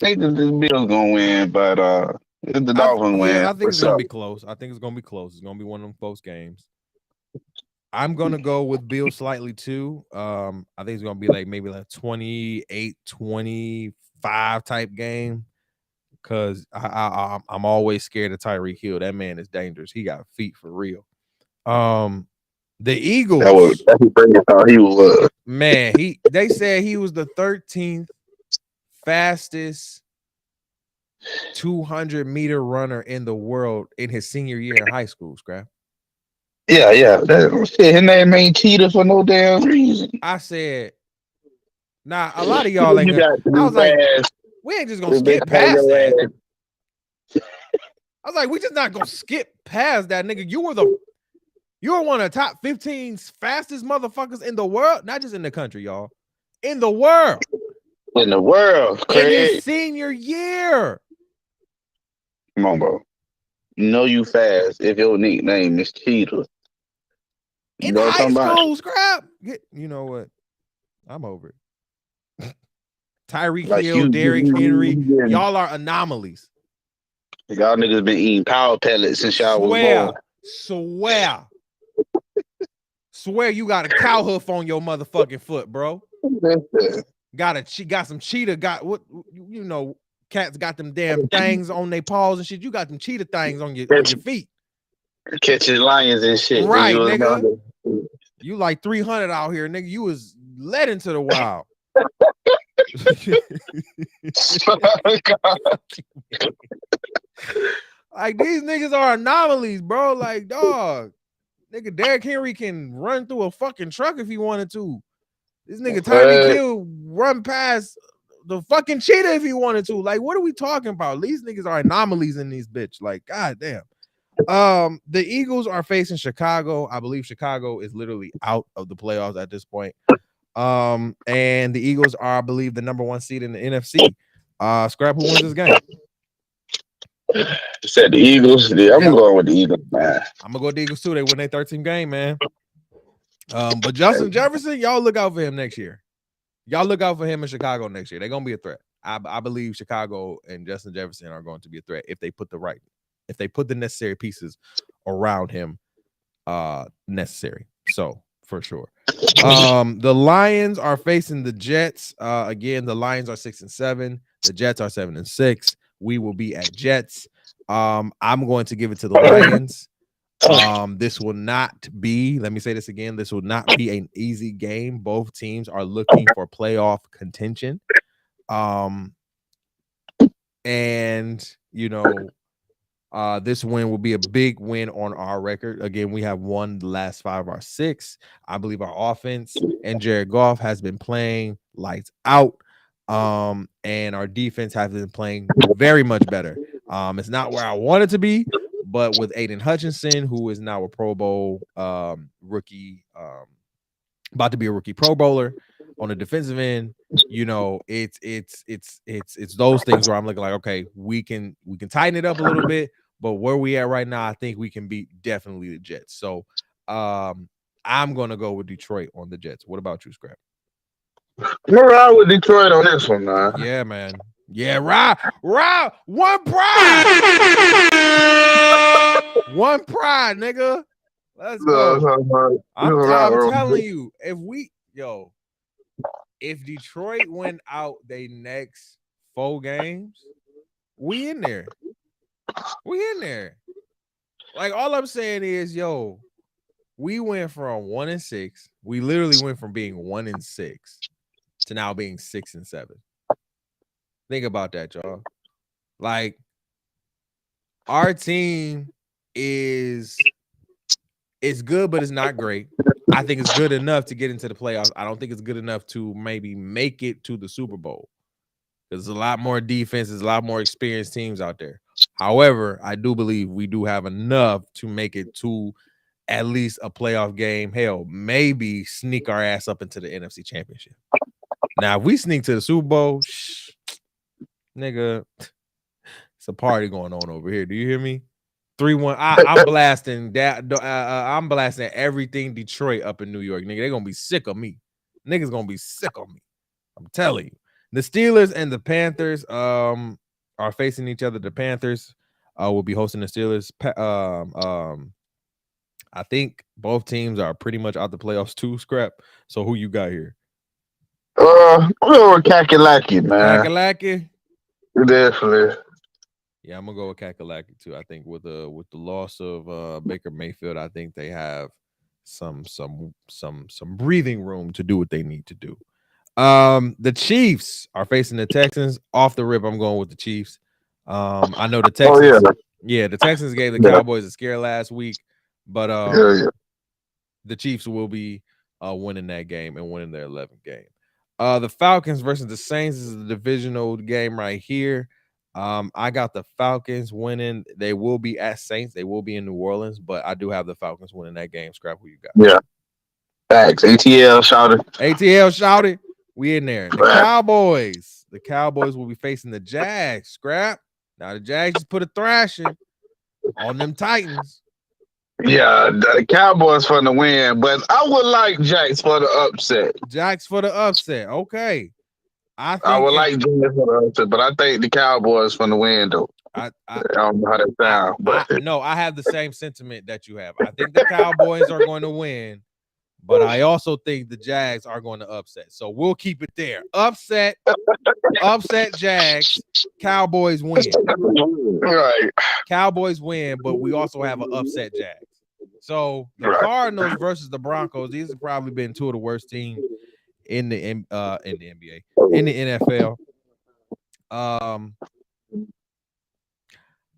think the Bills gonna win. But if the Dolphins win,
I think it's
what's
gonna
up?
be close. I think it's gonna be close. It's gonna be one of them close games. I'm gonna go with Bill slightly too. I think it's gonna be like maybe like 28-25 type game. Cause I'm always scared of Tyreek Hill. That man is dangerous. He got feet for real. The Eagles,
That's what they thought he was.
man, they said he was the 13th fastest 200-meter runner in the world in his senior year in high school. Scrap.
Yeah, yeah. Shit, his name ain't Cheetah for no damn reason.
I said, nah, a lot of y'all ain't
You
gonna.
got to
I
be
was like,
fast.
we ain't just gonna
If they
skip
call
past
your
that.
ass.
I was like, we just not gonna skip past that, nigga. You were one of the top 15 fastest motherfuckers in the world, not just in the country, y'all. In the world.
In the world,
In his
Craig.
senior year.
Come on, bro. You know you fast if your nickname is Cheetah. You
In
know what
high
I'm talking about?
school, Scrap. You know what? I'm over it. Tyreek
Like
Hill, Derrick Henry,
you
y'all are anomalies.
y'all niggas been eating power pellets since y'all was born.
Swear you got a cow hoof on your motherfucking foot, bro. Got some cheetah. Got what you know? Cats got them damn things on their paws and shit. You got them cheetah things on your feet.
Catching lions and shit.
Right, nigga. You like 300 out here, nigga. You was led into the wild. Like these niggas are anomalies, bro. Like, dog. Nigga, Derrick Henry can run through a fucking truck if he wanted to. This nigga Tyreek Hill run past the fucking cheetah if he wanted to. Like, what are we talking about? These niggas are anomalies in these bitch. Like, goddamn. The Eagles are facing Chicago. I believe Chicago is literally out of the playoffs at this point. And the Eagles are, I believe, the number 1 seed in the NFC. Scrap, who wins this game?
Said the Eagles. Yeah, I'm going with the Eagles, man.
I'm gonna go with the Eagles too. They win their 13th game, man. But Justin Jefferson, y'all look out for him next year. Y'all look out for him in Chicago next year. They're gonna be a threat. I believe Chicago and Justin Jefferson are going to be a threat if they put the necessary pieces around him necessary. So for sure. The Lions are facing the Jets. Again, the Lions are 6-7. The Jets are 7-6. We will be at Jets. I'm going to give it to the Lions. This will not be, let me say this again, this will not be an easy game. Both teams are looking for playoff contention. And you know, this win will be a big win on our record. Again, we have won the last 5 of our 6. I believe our offense and Jared Goff has been playing lights out. And our defense has been playing very much better. It's not where I want it to be, but with Aiden Hutchinson, who is now a Pro Bowl rookie, about to be a rookie Pro Bowler on the defensive end, you know, it's those things where I'm looking like, okay, we can tighten it up a little bit, but where we at right now, I think we can beat definitely the Jets. So I'm gonna go with Detroit on the Jets. What about you, Scrap?
I'm ride with Detroit on this one, man.
Yeah, man. Yeah, ride. One pride. One pride, nigga. Let's go. I'm telling you, if Detroit win out they next 4 games, we in there. Like, all I'm saying is, we went from 1-6. We literally went from being 1-6 to now being 6-7. Think about that, y'all. Like, our team is good, but it's not great. I think it's good enough to get into the playoffs. I don't think it's good enough to maybe make it to the Super Bowl. There's a lot more defense. There's a lot more experienced teams out there. However, I do believe we do have enough to make it to at least a playoff game. Hell, maybe sneak our ass up into the NFC Championship. Now, if we sneak to the Super Bowl, nigga, it's a party going on over here. Do you hear me? 3-1. I'm blasting that. I'm blasting everything Detroit up in New York. Nigga, they're gonna be sick of me. Niggas gonna be sick of me. I'm telling you. The Steelers and the Panthers are facing each other. The Panthers will be hosting the Steelers. I think both teams are pretty much out the playoffs too, Scrap. So who you got here?
We're going Kakalaki, man.
Kakalaki?
Definitely.
Yeah, I'm gonna go with Kakalaki too. I think with the loss of Baker Mayfield, I think they have some breathing room to do what they need to do. The Chiefs are facing the Texans. Off the rip, I'm going with the Chiefs. I know the Texans. The Texans gave the Cowboys a scare last week, but the Chiefs will be winning that game and winning their 11th game. The Falcons versus the Saints is a divisional game right here. I got the Falcons winning. They will be at Saints. They will be in New Orleans, but I do have the Falcons winning that game. Scrap, who you got?
Yeah. Thanks. ATL shouted.
ATL shouted. We in there. The Cowboys will be facing the Jags. Scrap. Now the Jags just put a thrashing on them Titans.
Yeah, the Cowboys for the win, but I would like Jax for the upset.
Jax for the upset. Okay.
I would like Jax for the upset, but I think the Cowboys for the win, though. I don't know how that sounds, but
no, I have the same sentiment that you have. I think the Cowboys are going to win, but I also think the Jags are going to upset. So we'll keep it there. Upset Jags, Cowboys win.
Right.
Cowboys win, but we also have an upset Jags. So the Cardinals versus the Broncos, these have probably been two of the worst teams in the NBA, in the NFL.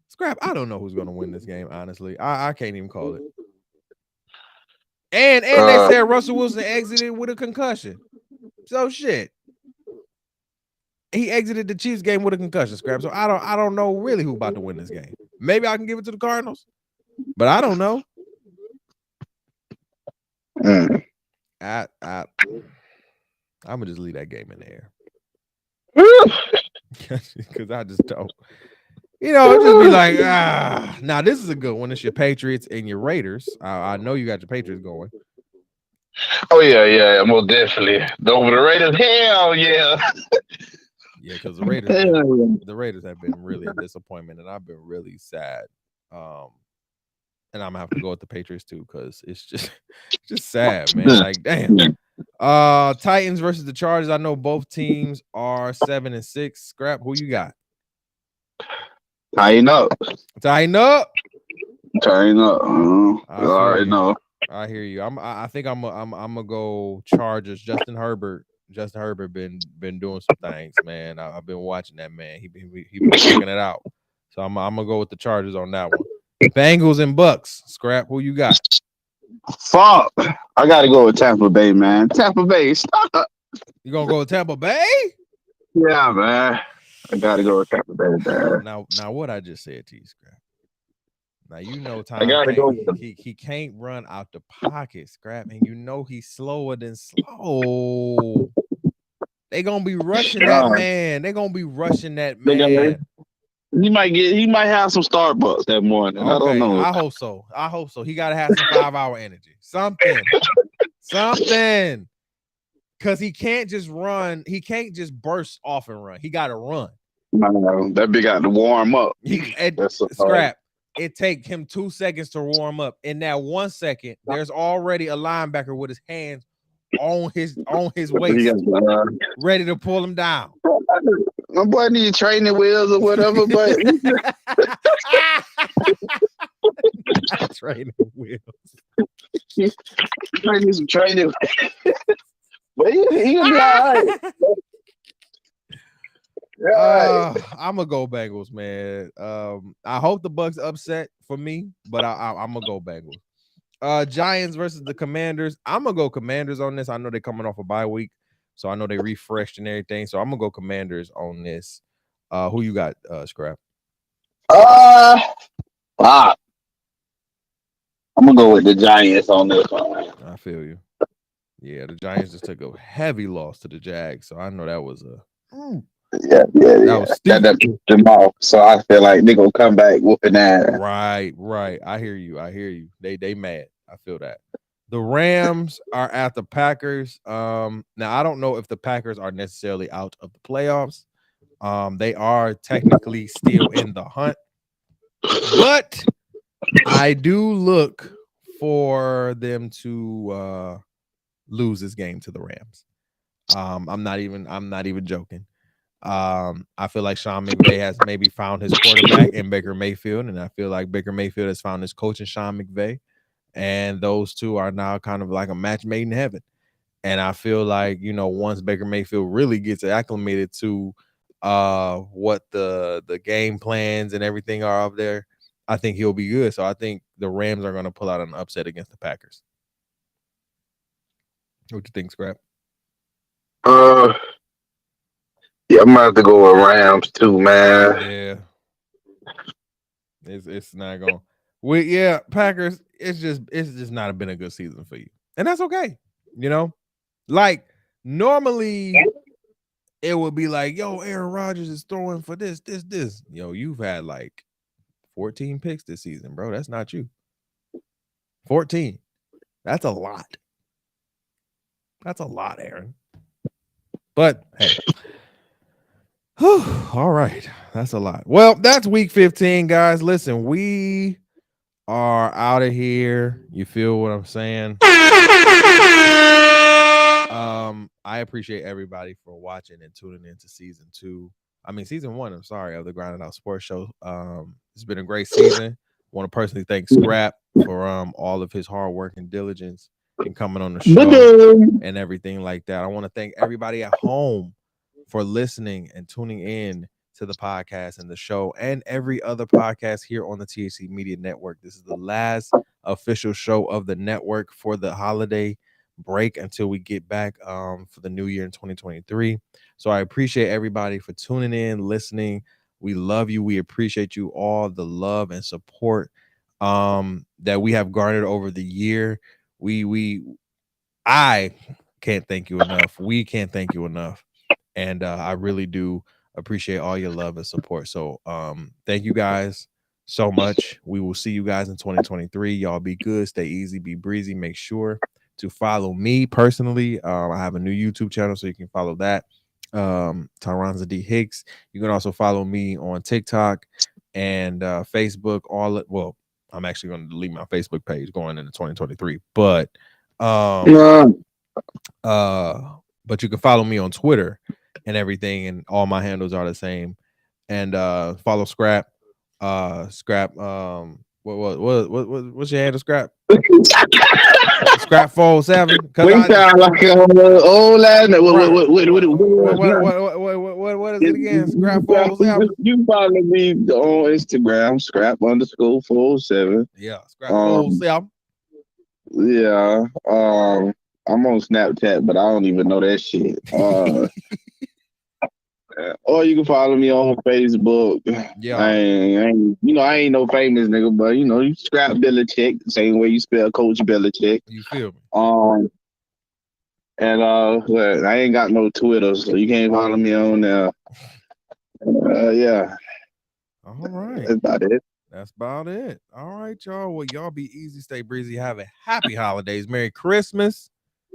Scrap, I don't know who's going to win this game, honestly. I can't even call it. And they said Russell Wilson exited with a concussion. So shit. He exited the Chiefs game with a concussion, Scrap. So I don't know really who about to win this game. Maybe I can give it to the Cardinals, but I don't know. I'm gonna just leave that game in the air because I just don't. Just be like, Now this is a good one. It's your Patriots and your Raiders. I know you got your Patriots going.
Oh yeah, most definitely. Over the Raiders, hell yeah.
Yeah, because the Raiders have been really a disappointment, and I've been really sad. And I'm gonna have to go with the Patriots too, because it's just sad, man. Like, damn. Titans versus the Chargers. I know both teams are 7-6. Scrap, who you got?
Tighten up.
I
already know.
I hear you. I think I'm gonna go Chargers. Justin Herbert been doing some things, man. I've been watching that man. He been working it out. So I'm gonna go with the Chargers on that one. Bengals and Bucks. Scrap, who you got?
Fuck. I gotta go with Tampa Bay, man. Tampa Bay, stop.
You gonna go with Tampa Bay?
Yeah, man. I gotta go with Tampa Bay, man.
Now what I just said to you, Scrap. Now Tom.
I gotta go.
He can't run out the pocket, Scrap, and he's slower than slow. They gonna be rushing that man. They gonna be rushing that man.
He might have some Starbucks that morning. Okay, I don't know.
I hope so. He gotta have some 5-hour energy. Something. Cause he can't just run. He can't just burst off and run. He gotta run.
No, that big got to warm up.
Scrap. It take him 2 seconds to warm up. In that 1 second, there's already a linebacker with his hands on his waist, ready to pull him down.
My boy need training wheels or whatever, but
training wheels.
He need some training. But he gonna be all right.
I'm gonna go Bengals, man. I hope the Bucks upset for me, but I'm gonna go Bengals. Giants versus the Commanders. I'm gonna go Commanders on this. I know they're coming off a bye week, so I know they refreshed and everything. So I'm gonna go Commanders on this. Who you got, Scrap?
Wow. I'm gonna go with the Giants on this one.
I feel you. Yeah, the Giants just took a heavy loss to the Jags, so I know that was that was
That
steep.
pissed them off. So I feel like they gonna come back whooping that.
Right. I hear you. They mad. I feel that. The Rams are at the Packers. Now I don't know if the Packers are necessarily out of the playoffs. They are technically still in the hunt, but I do look for them to lose this game to the Rams. I'm not even joking. I feel like Sean McVay has maybe found his quarterback in Baker Mayfield, and I feel like Baker Mayfield has found his coach in Sean McVay, and those two are now kind of like a match made in heaven. And I feel like, once Baker Mayfield really gets acclimated to what the game plans and everything are up there, I think he'll be good. So I think the Rams are going to pull out an upset against the Packers. What you think, Scrap?
Yeah, I'm gonna have to go with Rams too, man.
Yeah. It's not going. Packers. It's just not been a good season for you, and that's okay. Like normally it would be like, yo, Aaron Rodgers is throwing for this. Yo, you've had like 14 picks this season, bro. That's not you. 14. That's a lot. That's a lot, Aaron. But hey. All right. That's a lot. Well, that's week 15, guys. Listen, we are out of here. You feel what I'm saying? I appreciate everybody for watching and tuning into season 1, I'm sorry, of the Grinding Out Sports Show. It's been a great season. Want to personally thank Scrap for all of his hard work and diligence and coming on the show and everything like that. I want to thank everybody at home for listening and tuning in to the podcast and the show and every other podcast here on the THC Media Network. This is the last official show of the network for the holiday break until we get back for the new year in 2023. So I appreciate everybody for tuning in, listening. We love you. We appreciate you all, the love and support that we have garnered over the year. I can't thank you enough. We can't thank you enough. And I really do appreciate all your love and support. So thank you guys so much. We will see you guys in 2023. Y'all be good, stay easy, be breezy. Make sure to follow me personally. I have a new YouTube channel, so you can follow that. Tyronza D. Hicks. You can also follow me on TikTok and Facebook. I'm actually going to delete my Facebook page going into 2023. But but you can follow me on Twitter and everything, and all my handles are the same. And follow Scrap. Scrap. What's your handle, Scrap? Scrap 407.
We sound like old lad.
What is it again? Scrap 407.
You follow me on Instagram, Scrap_407.
Yeah, Scrap 407.
Yeah. I'm on Snapchat, but I don't even know that shit. Or you can follow me on Facebook.
Yeah.
I ain't no famous nigga, but you Scrap Belichick, the same way you spell Coach Belichick.
You feel me?
And I ain't got no Twitter, so you can't follow me on there. Yeah.
All right.
That's about it.
That's about it. All right, y'all. Well, y'all be easy, stay breezy. Have a happy holidays. Merry Christmas.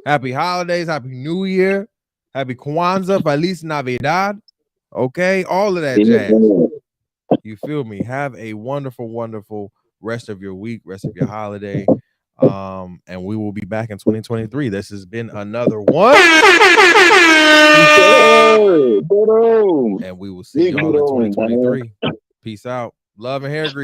Happy holidays. Happy New Year. Happy Kwanzaa. Feliz Navidad. Okay. All of that jazz. You feel me? Have a wonderful, wonderful rest of your week, rest of your holiday. And we will be back in 2023. This has been another one. And we will see y'all in 2023. Peace out. Love and hair grease.